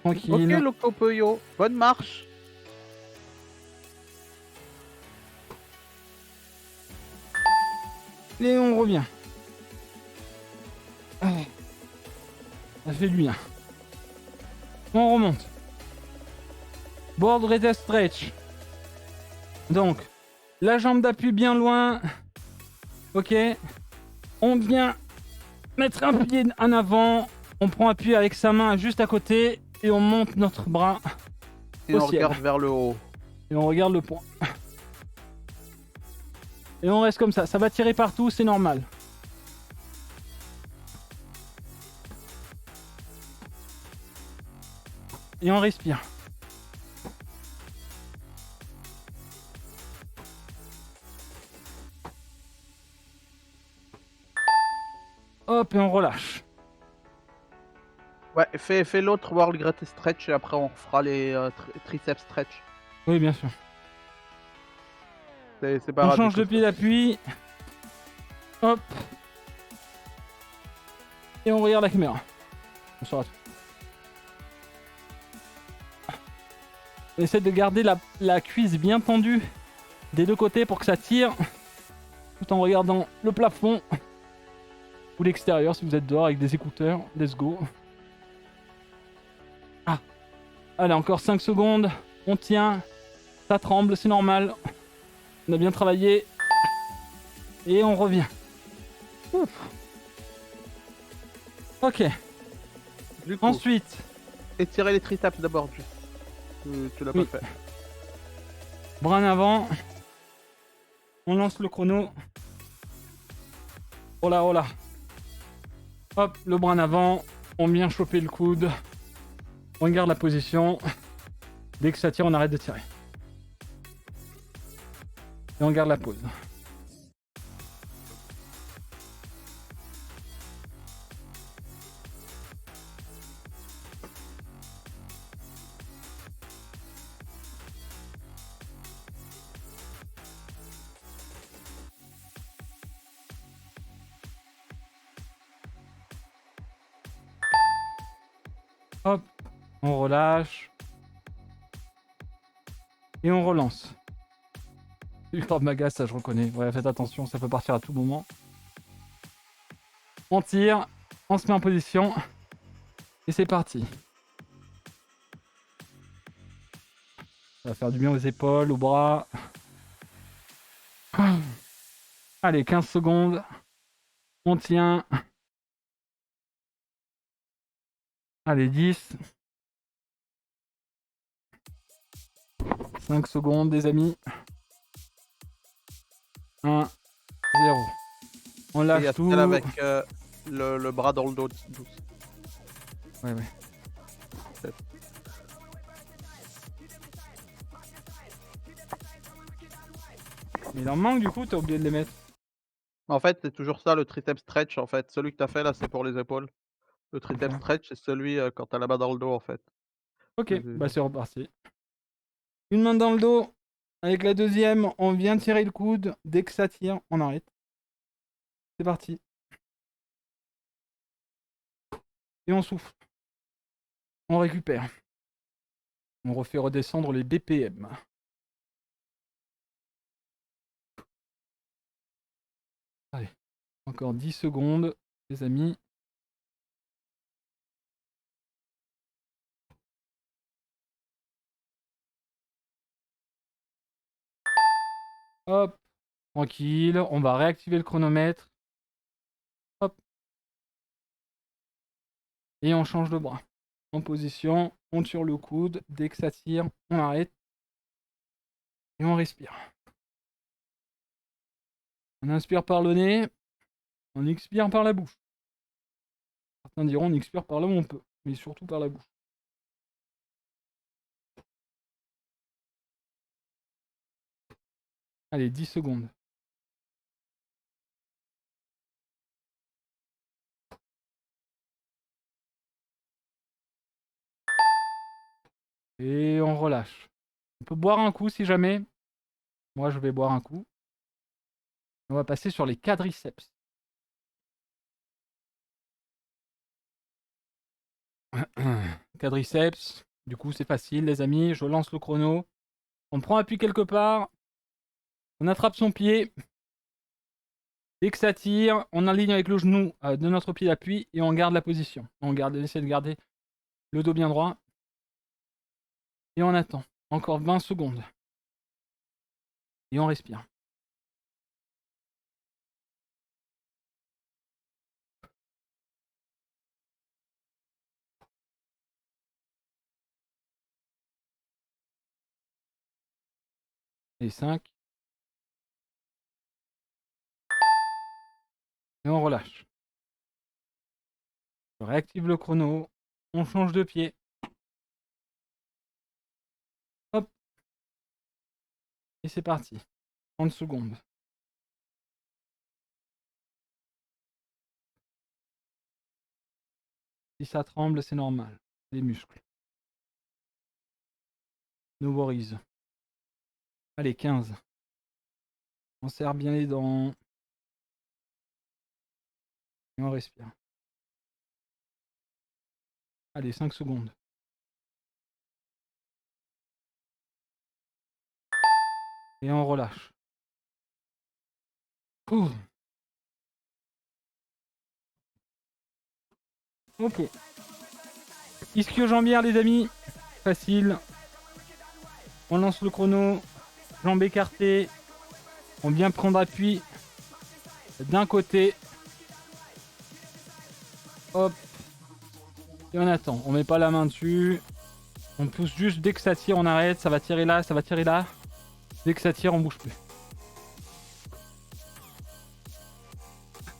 Tranquille. Ok Loco Poyo, bonne marche. Et on revient. Allez. Ça fait du bien. On remonte. Board rate stretch. Donc, la jambe d'appui bien loin. Ok. On vient mettre un pied en avant. On prend appui avec sa main juste à côté. Et on monte notre bras. Et on regarde vers le haut. Et on regarde le point. Et on reste comme ça. Ça va tirer partout, c'est normal. Et on respire. Hop, et on relâche. Ouais, fais l'autre World Great Stretch et après on fera les triceps stretch. Oui, bien sûr. C'est pas On grave. change de pied d'appui. Hop. Et on regarde la caméra. On saura tout. On essaie de garder la cuisse bien tendue des deux côtés pour que ça tire. Tout en regardant le plafond. Ou l'extérieur si vous êtes dehors avec des écouteurs. Let's go. Ah. Allez, encore 5 secondes. On tient. Ça tremble, c'est normal. On a bien travaillé. Et on revient. Ouf. Ok. Du coup, Ensuite. étirer les triceps d'abord. Tu l'as Oui. pas fait. Bras en avant. On lance le chrono. Oh là, oh là. Hop, le bras en avant. On vient choper le coude. On garde la position. Dès que ça tire, on arrête de tirer. Et on garde la pause. Hop, on relâche. Et on relance. Du Krav Maga, ça je reconnais. Ouais, faites attention, ça peut partir à tout moment. On tire, on se met en position. Et c'est parti. Ça va faire du bien aux épaules, aux bras. Allez, 15 secondes. On tient. Allez, 10. 5 secondes, les amis. 1, 0. On lâche tout. Avec le bras dans le dos. Douce. Ouais. Mais il en manque du coup, t'as oublié de les mettre. En fait, c'est toujours ça le triceps stretch en fait. Celui que t'as fait là, c'est pour les épaules. Le triceps Ok. stretch, c'est celui quand t'as la main dans le dos en fait. Ok, bah c'est reparti. Une main dans le dos. Avec la deuxième, on vient tirer le coude. Dès que ça tire, on arrête. C'est parti. Et on souffle. On récupère. On refait redescendre les BPM. Allez, encore 10 secondes, les amis. Hop, tranquille. On va réactiver le chronomètre. Hop. Et on change de bras. En position, on tire le coude. Dès que ça tire, on arrête. Et on respire. On inspire par le nez. On expire par la bouche. Certains diront on expire par là où on peut. Mais surtout par la bouche. Allez, 10 secondes. Et on relâche. On peut boire un coup si jamais. Moi, je vais boire un coup. On va passer sur les quadriceps. Quadriceps. Du coup, c'est facile, les amis. Je lance le chrono. On prend appui quelque part. On attrape son pied. Dès que ça tire, on aligne avec le genou de notre pied d'appui et on garde la position. On essaie de garder le dos bien droit. Et on attend. Encore 20 secondes. Et on respire. Et 5. Et on relâche. On réactive le chrono. On change de pied. Hop. Et c'est parti. 30 secondes. Si ça tremble, c'est normal. Les muscles. No worries. Allez, 15. On serre bien les dents. Et on respire. Allez, 5 secondes. Et on relâche. Ouh. Ok. Ischio-jambière, les amis. Facile. On lance le chrono. Jambes écartées. On vient prendre appui d'un côté. Hop. Et on attend. On met pas la main dessus. On pousse juste. Dès que ça tire, on arrête. Ça va tirer là, ça va tirer là. Dès que ça tire, on bouge plus.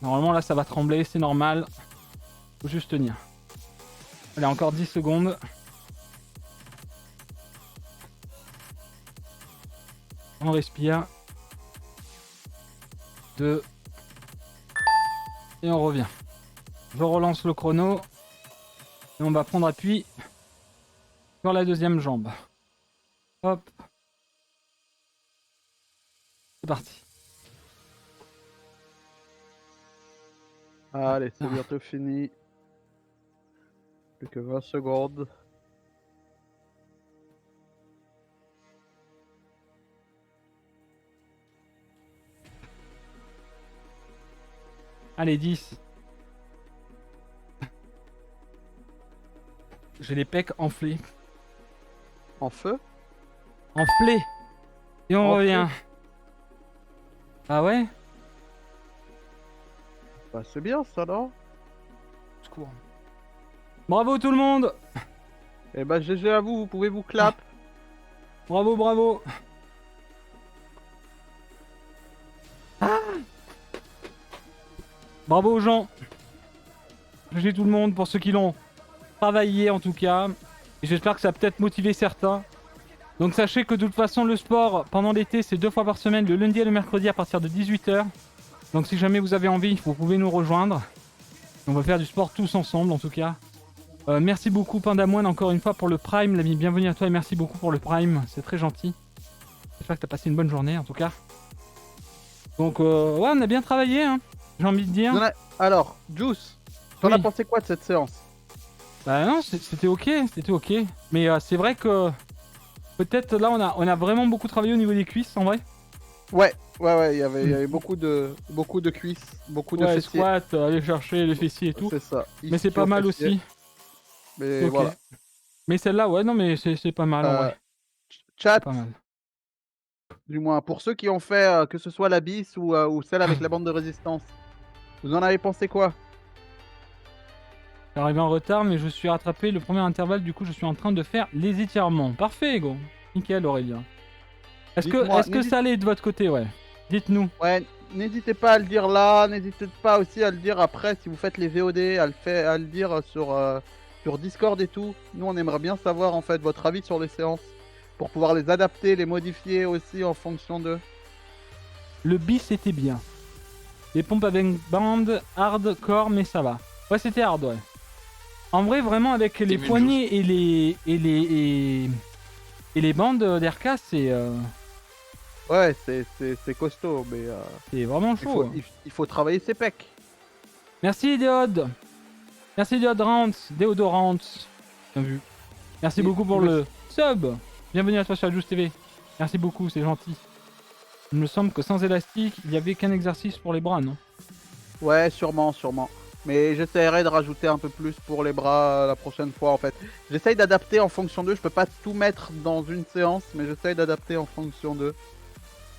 Normalement là ça va trembler, c'est normal. Faut juste tenir. Allez, encore 10 secondes. On respire. 2. Et on revient. Je relance le chrono. Et on va prendre appui sur la deuxième jambe. Hop. C'est parti. Allez, c'est bientôt fini. Plus que 20 secondes. Allez, 10. J'ai les pecs enflés. En feu? Enflés. Et on Enflés. revient. Ah ouais? Bah, c'est bien ça, non? Secours. Bravo tout le monde. Eh bah, GG à vous, vous pouvez vous clap. Bravo, bravo. Ah, bravo aux gens. GG tout le monde pour ceux qui l'ont travaillé en tout cas. Et j'espère que ça a peut-être motivé certains. Donc sachez que de toute façon le sport pendant l'été c'est 2 fois par semaine, le lundi et le mercredi à partir de 18 h. Donc si jamais vous avez envie, vous pouvez nous rejoindre. On va faire du sport tous ensemble en tout cas. Merci beaucoup Pandamoine encore une fois pour le Prime, l'ami. Bienvenue à toi et merci beaucoup pour le Prime, c'est très gentil. J'espère que t'as passé une bonne journée en tout cas. Donc ouais, on a bien travaillé, hein, j'ai envie de dire. Alors, Juice, t'en Oui. as pensé quoi de cette séance? Bah non, c'était ok, c'était ok. Mais c'est vrai que peut-être là on a vraiment beaucoup travaillé au niveau des cuisses en vrai. Ouais, il y avait beaucoup de cuisses, beaucoup de Ouais, fessiers. squat, aller chercher les fessiers et tout. C'est ça. Mais c'est pas mal aussi. Mais Ok. voilà. Mais celle-là, ouais, non mais c'est pas mal en vrai. Chat, C'est pas mal. du moins pour ceux qui ont fait que ce soit la bis ou celle avec la bande de résistance, vous en avez pensé quoi? J'arrive en retard, mais je suis rattrapé le premier intervalle, du coup je suis en train de faire les étirements. Parfait, go. Nickel, Aurélien. Est-ce que ça allait de votre côté, ouais? Dites-nous. Ouais, n'hésitez pas à le dire là, n'hésitez pas aussi à le dire après si vous faites les VOD, à le dire sur Discord et tout. Nous on aimerait bien savoir en fait votre avis sur les séances pour pouvoir les adapter, les modifier aussi en fonction de. Le bis était bien. Les pompes avec bande, hardcore, mais ça va. Ouais, c'était hard, ouais. En vrai, vraiment, avec les poignets et les bandes d'RK, c'est Ouais, c'est costaud, mais c'est vraiment chaud. il faut travailler ses pecs. Merci, Déode. Merci, Déodorant. Bien vu. Merci beaucoup pour le sub. Bienvenue à toi sur Juice TV. Merci beaucoup, c'est gentil. Il me semble que sans élastique, il n'y avait qu'un exercice pour les bras, non? Ouais, sûrement. Mais j'essaierai de rajouter un peu plus pour les bras la prochaine fois en fait. J'essaye d'adapter en fonction d'eux. Je peux pas tout mettre dans une séance, mais j'essaye d'adapter en fonction d'eux.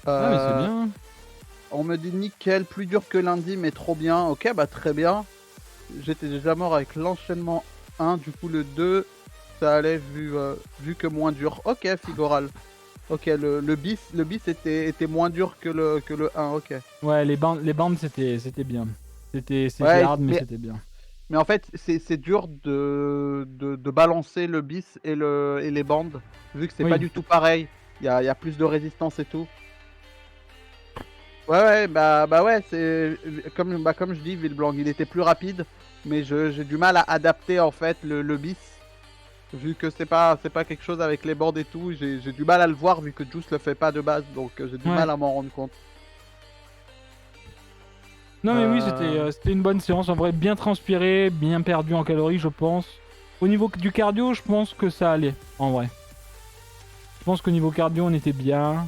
Ah, mais c'est bien. On me dit nickel, plus dur que lundi, mais trop bien. Ok, bah très bien. J'étais déjà mort avec l'enchaînement 1, du coup le 2, ça allait vu que moins dur. Ok, Figoral. Ok, le bis était moins dur que le 1, ok. Ouais, les bandes c'était bien. C'était Ouais, hard, mais c'était bien. Mais en fait, c'est dur de balancer le bis et les bandes, vu que c'est pas du tout pareil. Il y a plus de résistance et tout. Ouais, bah ouais, c'est comme je dis, Villeblanc, il était plus rapide, mais j'ai du mal à adapter en fait le bis, vu que c'est pas quelque chose avec les bandes et tout. J'ai du mal à le voir vu que Juice le fait pas de base, donc j'ai du mal à m'en rendre compte. Non mais oui, c'était une bonne séance, en vrai, bien transpiré, bien perdu en calories, je pense. Au niveau du cardio, je pense que ça allait, en vrai. Je pense qu'au niveau cardio, on était bien.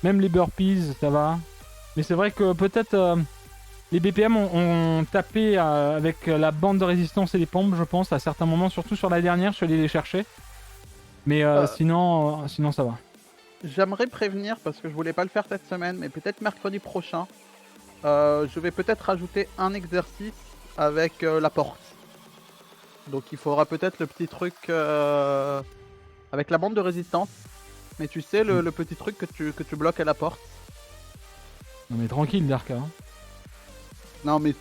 Même les burpees, ça va. Mais c'est vrai que peut-être les BPM ont tapé avec la bande de résistance et les pompes, je pense, à certains moments, surtout sur la dernière, je suis allé les chercher. Mais sinon ça va. J'aimerais prévenir, parce que je voulais pas le faire cette semaine, mais peut-être mercredi prochain. Je vais peut-être rajouter un exercice avec la porte. Donc il faudra peut-être le petit truc avec la bande de résistance. Mais tu sais, le petit truc que tu bloques à la porte. Non mais tranquille, Darka. Hein. Non, mais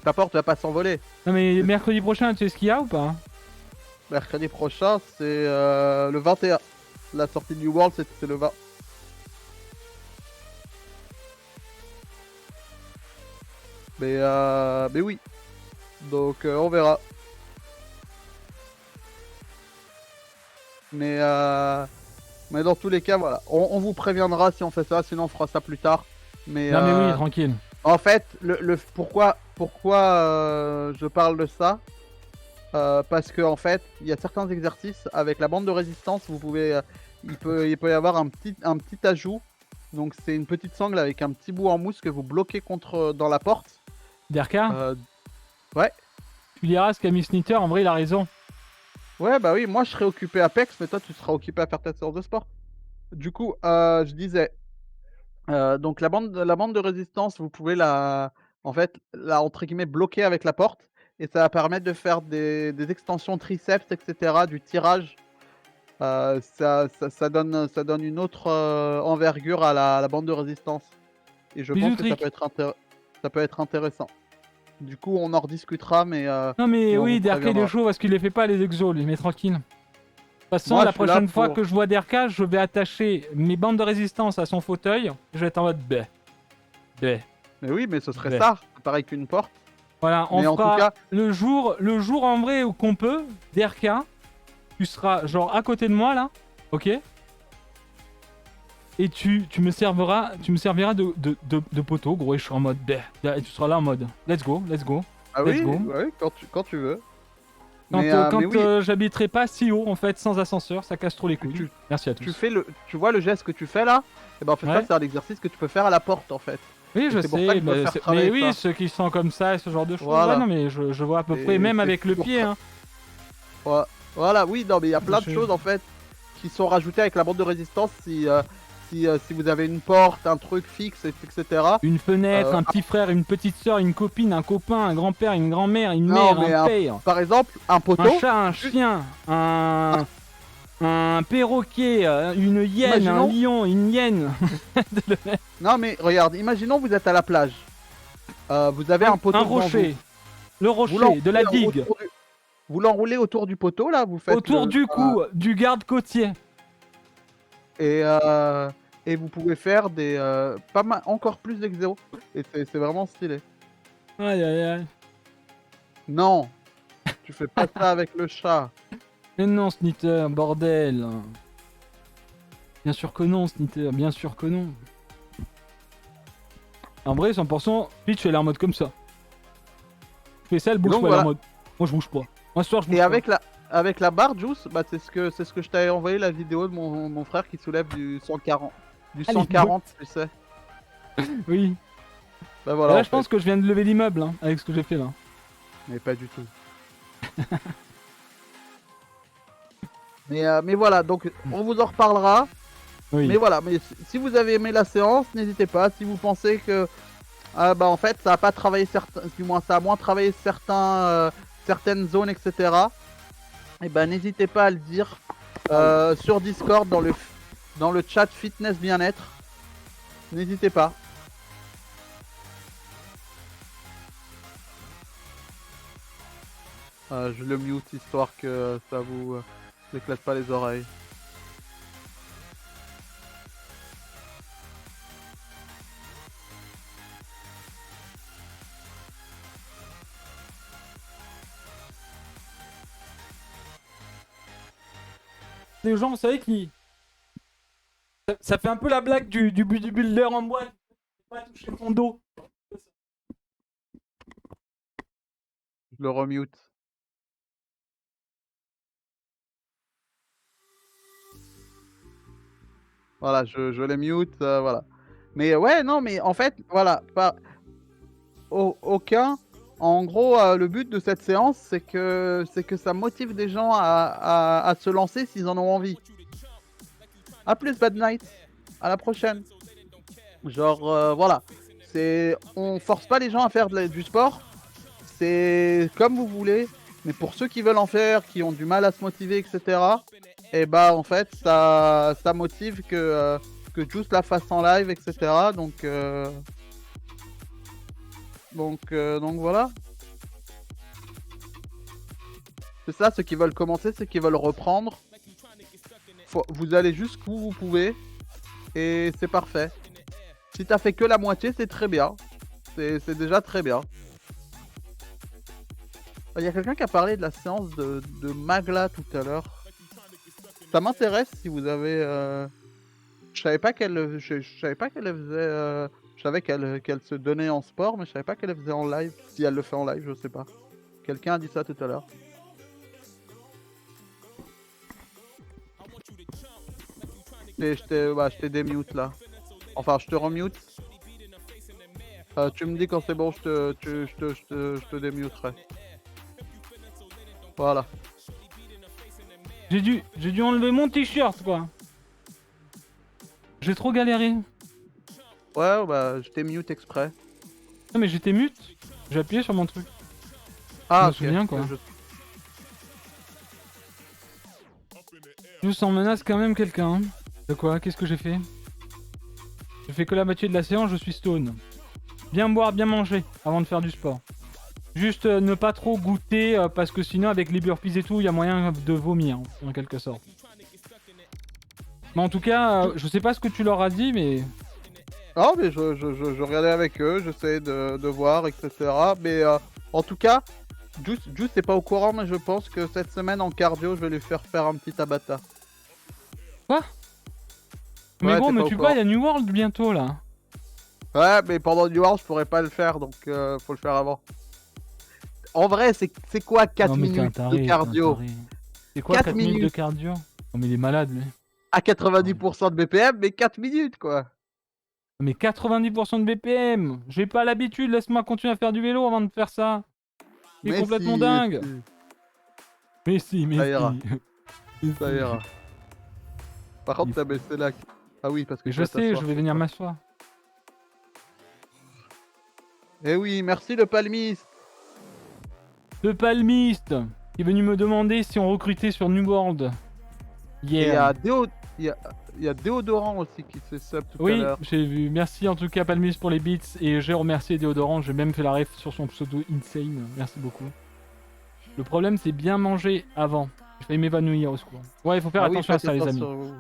ta porte va pas s'envoler. Non mais mercredi prochain, tu sais ce qu'il y a ou pas? Mercredi prochain, c'est le 21. La sortie du World, c'est le 20. Mais oui. Donc on verra. Mais dans tous les cas, voilà. On vous préviendra si on fait ça, sinon on fera ça plus tard. Mais, Non mais oui, tranquille. en fait, pourquoi je parle de ça, parce que en fait, il y a certains exercices avec la bande de résistance, vous pouvez, il peut y avoir un petit ajout. Donc c'est une petite sangle avec un petit bout en mousse que vous bloquez dans la porte. Derka, Ouais. tu liras ce qu'a mis Snitter, en vrai il a raison. Ouais, bah oui, moi je serai occupé Apex, mais toi tu seras occupé à faire ta séance de sport. Du coup, je disais, donc la bande de résistance, vous pouvez en fait, entre guillemets, bloquer avec la porte et ça va permettre de faire des extensions triceps, et cetera, du tirage. Ça donne une autre envergure à la bande de résistance et je pense que Bisous, ça peut être intéressant. Du coup, on en rediscutera, mais Non mais et on oui, vous Derka il est préviendra. chaud parce qu'il les fait pas les exos, lui, mais tranquille. De toute façon, Moi, la je suis là prochaine fois pour que je vois Derka, je vais attacher mes bandes de résistance à son fauteuil. Je vais être en mode bé. mais oui, mais ce serait Ouais. ça, c'est pareil qu'une porte. Voilà, on Mais en tout fera cas le jour en vrai où qu'on peut, Derka, tu seras genre à côté de moi là, ok? Et tu me serviras de poteau, gros, et je serai en mode bé. Et tu seras là en mode let's go. ah Let's oui, go. ouais, quand tu veux. Quand, Mais oui, j'habiterai pas si haut en fait, sans ascenseur, ça casse trop les couilles. tu Merci à tous. tu vois le geste que tu fais là? Et ben en fait ça Ouais. c'est un exercice que tu peux faire à la porte en fait. Oui, Et je c'est pour ça sais, qu'il faut faire mais travailler oui, ça. ceux qui sont comme ça et ce genre de choses. Voilà. Ouais, non, mais je vois à peu près, Et même c'est avec le pour pied. ça. Hein. Voilà, oui, non mais il y a plein de Je- choses en fait qui sont rajoutées avec la bande de résistance si vous avez une porte, un truc fixe, etc. Une fenêtre, Euh, un petit frère, une petite soeur, une copine, un copain, un grand-père, une grand-mère, une Non, mère, mais un père, par exemple, un un poteau. chat, un chien, un perroquet, une hyène, un Imaginons- lion, une hyène. Non mais regarde, imaginons vous êtes à la plage. Vous avez un poteau Un devant rocher. vous. Le Vous rocher de la l'enroulez digue. vous l'enroulez autour du poteau là, vous faites Autour du cou du garde côtier. et euh, et vous pouvez faire pas mal, encore plus d'exos. Et c'est vraiment stylé. Aïe aïe aïe. Non, tu fais pas ça avec le chat. Mais non, Snitter, bordel. Bien sûr que non, Snitter, bien sûr que non. En vrai, 100%, Peach elle est en mode comme ça. Je fais ça, elle bouge Donc, pas, elle est en voilà. mode. Moi je bouge pas. Moi ce soir je bouge Et pas. avec la barre Juice, bah c'est ce que je t'avais envoyé la vidéo de mon frère qui soulève du 140. Du Allez, 140, tu sais. Oui. Bah Et voilà. là en je pense fait. que je viens de lever l'immeuble hein, avec ce que j'ai fait là. Mais pas du tout. Mais voilà, donc on vous en reparlera. Oui. Mais voilà, mais si vous avez aimé la séance, n'hésitez pas. Si vous pensez que bah en fait ça a pas travaillé du moins ça a moins travaillé certaines zones, etc. Et ben n'hésitez pas à le dire sur Discord dans le chat fitness bien-être. N'hésitez pas. Je le mute histoire que ça vous éclate pas les oreilles. Des gens, vous savez qui. Ça fait un peu la blague du bodybuilder en boîte. Pas toucher ton dos. Je le remute. Voilà, je les mute, voilà. Mais ouais, non, mais en fait, voilà, pas aucun. En gros, le but de cette séance, c'est que ça motive des gens à se lancer s'ils en ont envie. A plus, Bad Night. À la prochaine. Genre, voilà. On force pas les gens à faire du sport. C'est comme vous voulez. Mais pour ceux qui veulent en faire, qui ont du mal à se motiver, etc. Et bah en fait, ça motive que Juice la fasse en live, etc. Donc Donc voilà. C'est ça, ceux qui veulent commencer, ceux qui veulent reprendre. Vous allez jusqu'où vous pouvez. Et c'est parfait. Si t'as fait que la moitié, c'est très bien. C'est déjà très bien. Il y a quelqu'un qui a parlé de la séance de Magla tout à l'heure. Ça m'intéresse si vous avez... Je savais pas qu'elle savais pas qu'elle faisait... Je savais qu'elle se donnait en sport, mais je savais pas qu'elle faisait en live. Si elle le fait en live, je sais pas. Quelqu'un a dit ça tout à l'heure. Je t'ai démute là. Enfin, je te remute. Tu me dis quand c'est bon, je te démuterai. Voilà. J'ai dû enlever mon t-shirt, quoi. J'ai trop galéré. Ouais, bah, je t'ai mute exprès. Non, mais j'étais mute. J'ai appuyé sur mon truc. Ah, Je me ok. souviens, quoi. Juste en menace quand même quelqu'un. Hein. De quoi? Qu'est-ce que j'ai fait? J'ai fait que la moitié de la séance, je suis stone. Bien boire, bien manger avant de faire du sport. Juste ne pas trop goûter parce que sinon avec les burpees et tout, il y a moyen de vomir en quelque sorte. Mais en tout cas, je sais pas ce que tu leur as dit, mais... Ah, mais je regardais avec eux, j'essayais de voir, etc. Mais en tout cas, Juice n'est pas au courant, mais je pense que cette semaine en cardio, je vais lui faire un petit Tabata. Quoi? Mais Ouais, gros, t'es me pas au tue courant. pas, il y a New World bientôt là. Ouais, mais pendant New World, je pourrais pas le faire, donc faut le faire avant. En vrai, c'est quoi 4 Non, mais minutes t'es un taré, de cardio? t'es un taré. C'est quoi 4 4 minutes de minutes cardio? Non mais il est malade lui. à 90% de BPM, mais 4 minutes quoi. Mais 90% de BPM! J'ai pas l'habitude, laisse-moi continuer à faire du vélo avant de faire ça. Il est Mais complètement si, dingue! Mais si, mais ça si. ira, Mais ça si. ira. Par contre, Il t'as faut- baissé là. Ah oui, parce que Et tu je vas sais, je t'asseoir, vais c'est venir ça. m'asseoir. Eh oui, merci le palmiste. Le palmiste qui est venu me demander si on recrutait sur New World. Et il y Yeah. a il y a Déodorant aussi qui s'est sub tout à Oui, l'heure. j'ai vu. Merci en tout cas Palmiste pour les beats et j'ai remercié Déodorant. J'ai même fait la ref sur son pseudo Insane. Merci beaucoup. Le problème c'est bien manger avant. Je vais m'évanouir au secours. Ouais, il faut faire Ah oui, attention à faites ça les amis. attention.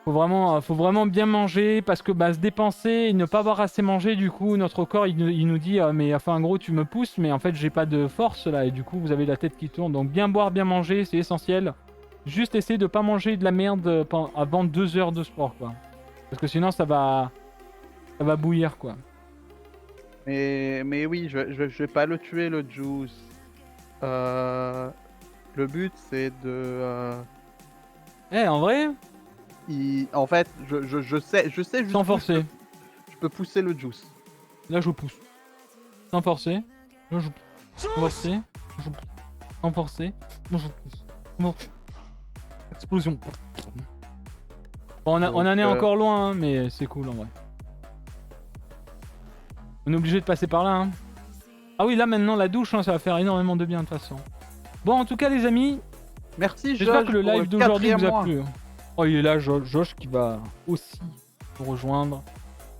Faut vraiment bien manger parce que se dépenser et ne pas avoir assez mangé, du coup notre corps il nous dit mais enfin gros tu me pousses mais en fait j'ai pas de force là et du coup vous avez la tête qui tourne. Donc bien boire, bien manger c'est essentiel. Juste essayer de pas manger de la merde avant 2 heures de sport quoi. Parce que sinon ça va bouillir quoi. Mais oui, je vais pas le tuer le Juice. Le but c'est de... En vrai, En fait, je sais sans jusqu'où forcer. je peux pousser le Juice. Là je pousse. Sans forcer. Là je pousse. Sans forcer. Je pousse. Sans forcer. Là je pousse. Non. Explosion. Bon, on en est encore loin, hein, mais c'est cool en vrai. On est obligé de passer par là. Hein. Ah oui, là maintenant la douche, hein, ça va faire énormément de bien de toute façon. Bon, en tout cas les amis, Merci j'espère Josh que le pour live d'aujourd'hui vous a 4e mois. plu. Oh, il est là, Josh qui va aussi nous rejoindre.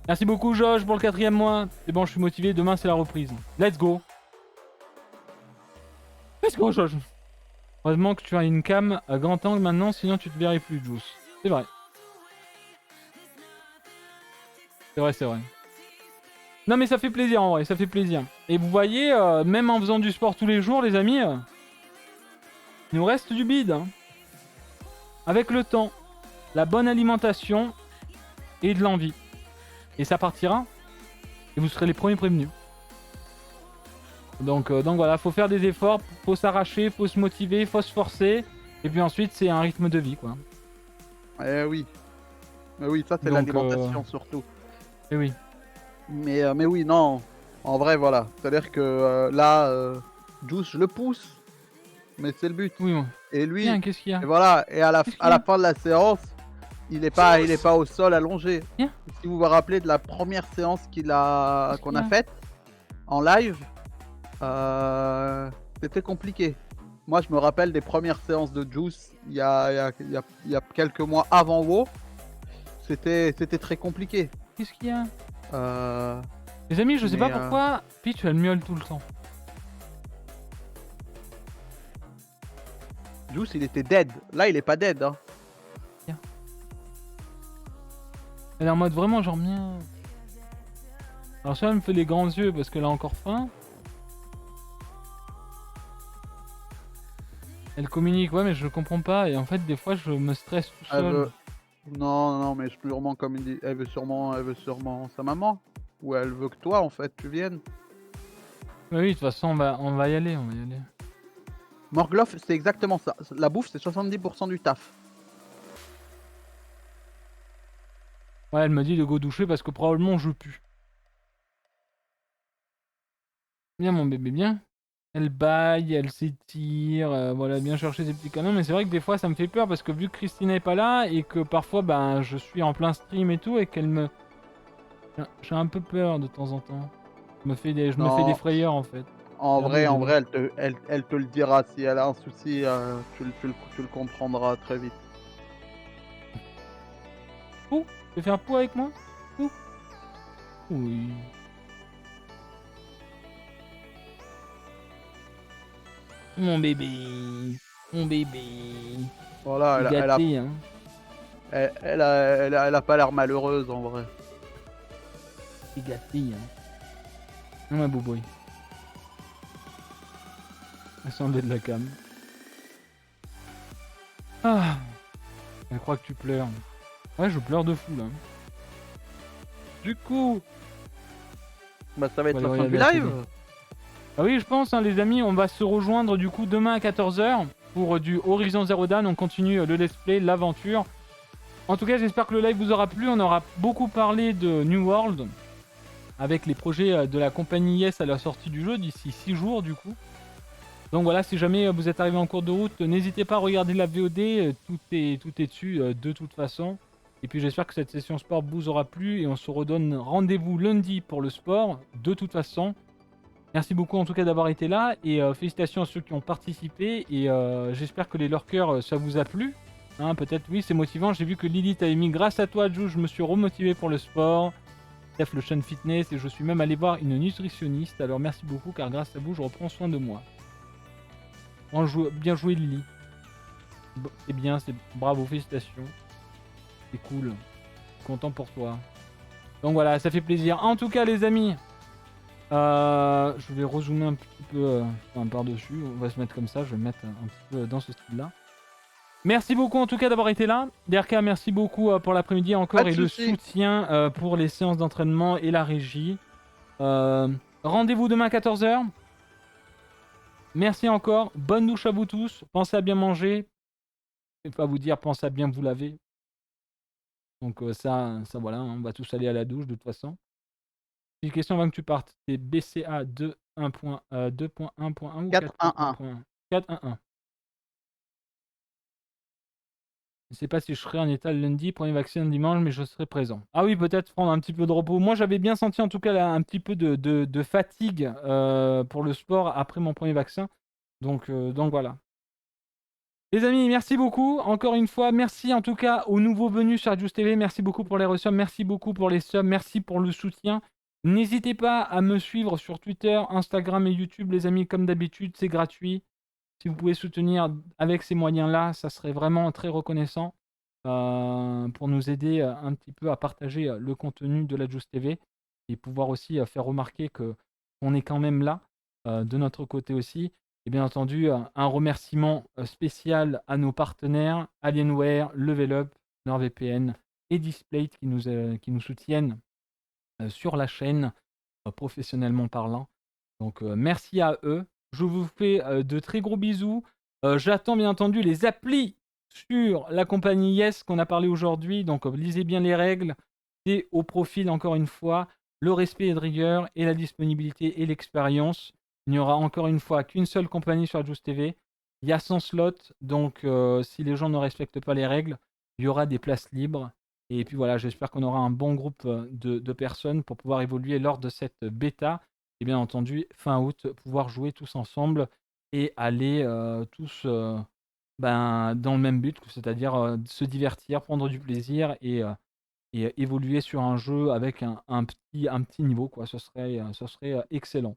Merci beaucoup Josh pour le 4e mois. C'est bon, je suis motivé, demain c'est la reprise. Let's go. Let's go Josh. Heureusement que tu as une cam à grand angle maintenant, sinon tu te verrais plus Juice. C'est vrai. C'est vrai. Non mais ça fait plaisir en vrai, ça fait plaisir. Et vous voyez, même en faisant du sport tous les jours les amis, il nous reste du bide. Hein. Avec le temps, la bonne alimentation et de l'envie. Et ça partira. Et vous serez les premiers prévenus. Donc voilà, faut faire des efforts, faut s'arracher, faut se motiver, faut se forcer. Et puis ensuite c'est un rythme de vie quoi. Eh oui. Mais oui, ça c'est Donc, l'alimentation surtout. Et oui. Mais oui, non. En vrai, voilà. C'est-à-dire que là, Juice, je le pousse. Mais c'est le but. Oui, ouais. Et lui, Tiens, qu'est-ce qu'il y a? et voilà. Et à la fin de la séance, il est pas au sol allongé. Bien. Si vous vous rappelez de la première séance qu'on a faite en live, c'était compliqué. Moi, je me rappelle des premières séances de Juice il y a quelques mois avant WoW. C'était très compliqué. Qu'est-ce qu'il y a? Les amis, je sais pas Mais pourquoi Peach elle miaule tout le temps. Juice, il était dead. Là, il est pas dead. Hein. Elle est en mode vraiment genre miaou. Alors soit elle me fait les grands yeux parce qu'elle a encore faim. Elle communique, ouais, mais je comprends pas. Et en fait, des fois, je me stresse tout Elle seul. veut... Non, non, mais sûrement comme il dit, elle veut sûrement sa maman. Ou elle veut que toi, en fait, tu viennes. Mais oui, de toute façon, on va y aller, on va y aller. Morgloff, c'est exactement ça. La bouffe, c'est 70% du taf. Ouais, elle me dit de go doucher parce que probablement je pue. Bien, mon bébé, bien. Elle baille, elle s'étire, voilà, bien chercher ses petits canons. Mais c'est vrai que des fois, ça me fait peur parce que vu que Christina est pas là et que parfois, ben, je suis en plein stream et tout et qu'elle me... J'ai un peu peur de temps en temps. Je me fais des Non, frayeurs en fait. en Regardez, vrai, bébé. elle te le dira. Si elle a un souci, tu le comprendras très vite. Pou, tu veux faire pou avec moi? Pou? Oui. Mon bébé. Mon bébé. Voilà, C'est gâté, hein. elle a pas l'air malheureuse, en vrai. C'est gâté, hein. Non, ma bouboui. Ascendez de la cam. Ah. Elle croit que tu pleures. Ouais, je pleure de fou, là. Du coup... Bah, ça va être On va la aller fin du regarder la live. télé. Ah oui, je pense, hein, les amis, on va se rejoindre du coup demain à 14h pour du Horizon Zero Dawn. On continue le let's play, l'aventure. En tout cas, j'espère que le live vous aura plu. On aura beaucoup parlé de New World avec les projets de la compagnie Yes à la sortie du jeu d'ici 6 jours du coup. Donc voilà, si jamais vous êtes arrivé en cours de route, n'hésitez pas à regarder la VOD. Tout est dessus de toute façon. Et puis j'espère que cette session sport vous aura plu et on se redonne rendez-vous lundi pour le sport de toute façon. Merci beaucoup en tout cas d'avoir été là et félicitations à ceux qui ont participé et j'espère que les lurkers ça vous a plu. Hein, peut-être oui c'est motivant, j'ai vu que Lilith a émis grâce à toi Jou, je me suis remotivé pour le sport. Steph le Sean Fitness et je suis même allé voir une nutritionniste, alors merci beaucoup car grâce à vous je reprends soin de moi. Bien joué Lily. C'est bien, c'est bravo, félicitations. C'est cool. Content pour toi. Donc voilà, ça fait plaisir. En tout cas les amis, je vais rezoomer un petit peu par-dessus. On va se mettre comme ça. Je vais me mettre un petit peu dans ce style-là. Merci beaucoup en tout cas d'avoir été là. DRK, merci beaucoup pour l'après-midi encore et le soutien pour les séances d'entraînement et la régie. Rendez-vous demain à 14h. Merci encore. Bonne douche à vous tous. Pensez à bien manger. Je ne vais pas vous dire pensez à bien vous laver. Donc ça voilà, hein, on va tous aller à la douche de toute façon. Une question avant que tu partes. C'est BCA 2.1.1 ou 4.1.1 4.1.1. Je ne sais pas si je serai en état le lundi, premier vaccin dimanche, mais je serai présent. Ah oui, peut-être prendre un petit peu de repos. Moi, j'avais bien senti en tout cas là, un petit peu de fatigue pour le sport après mon premier vaccin. Donc voilà. Les amis, merci beaucoup. Encore une fois, merci en tout cas aux nouveaux venus sur Adjust TV. Merci beaucoup pour les resubs, merci beaucoup pour les subs, merci pour le soutien. N'hésitez pas à me suivre sur Twitter, Instagram et YouTube, les amis, comme d'habitude, c'est gratuit. Si vous pouvez soutenir avec ces moyens-là, ça serait vraiment très reconnaissant pour nous aider un petit peu à partager le contenu de la Just TV et pouvoir aussi faire remarquer qu'on est quand même là de notre côté aussi. Et bien entendu, un remerciement spécial à nos partenaires Alienware, Level Up, NordVPN et Displate qui nous soutiennent sur la chaîne, professionnellement parlant. Donc merci à eux. Je vous fais de très gros bisous. J'attends bien entendu les applis sur la compagnie Yes qu'on a parlé aujourd'hui. Donc lisez bien les règles. C'est au profil, encore une fois, le respect et de rigueur et la disponibilité et l'expérience. Il n'y aura encore une fois qu'une seule compagnie sur Adjust TV. Il y a 100 slots. Donc si les gens ne respectent pas les règles, il y aura des places libres. Et puis voilà, j'espère qu'on aura un bon groupe de personnes pour pouvoir évoluer lors de cette bêta. Et bien entendu, fin août, pouvoir jouer tous ensemble et aller tous dans le même but, c'est-à-dire se divertir, prendre du plaisir et évoluer sur un jeu avec un petit niveau, quoi. Ce serait excellent.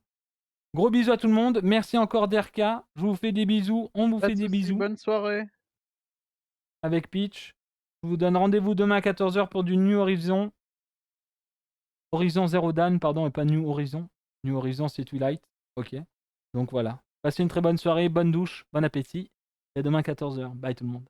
Gros bisous à tout le monde. Merci encore DRK. Je vous fais des bisous. On vous Pas fait de des soucis, bisous bonne soirée. avec Peach. Je vous donne rendez-vous demain à 14h pour du New Horizon. Horizon Zero Dawn, pardon, et pas New Horizon. New Horizon, c'est Twilight. Ok. Donc voilà. Passez une très bonne soirée, bonne douche, bon appétit. Et à demain 14h. Bye tout le monde.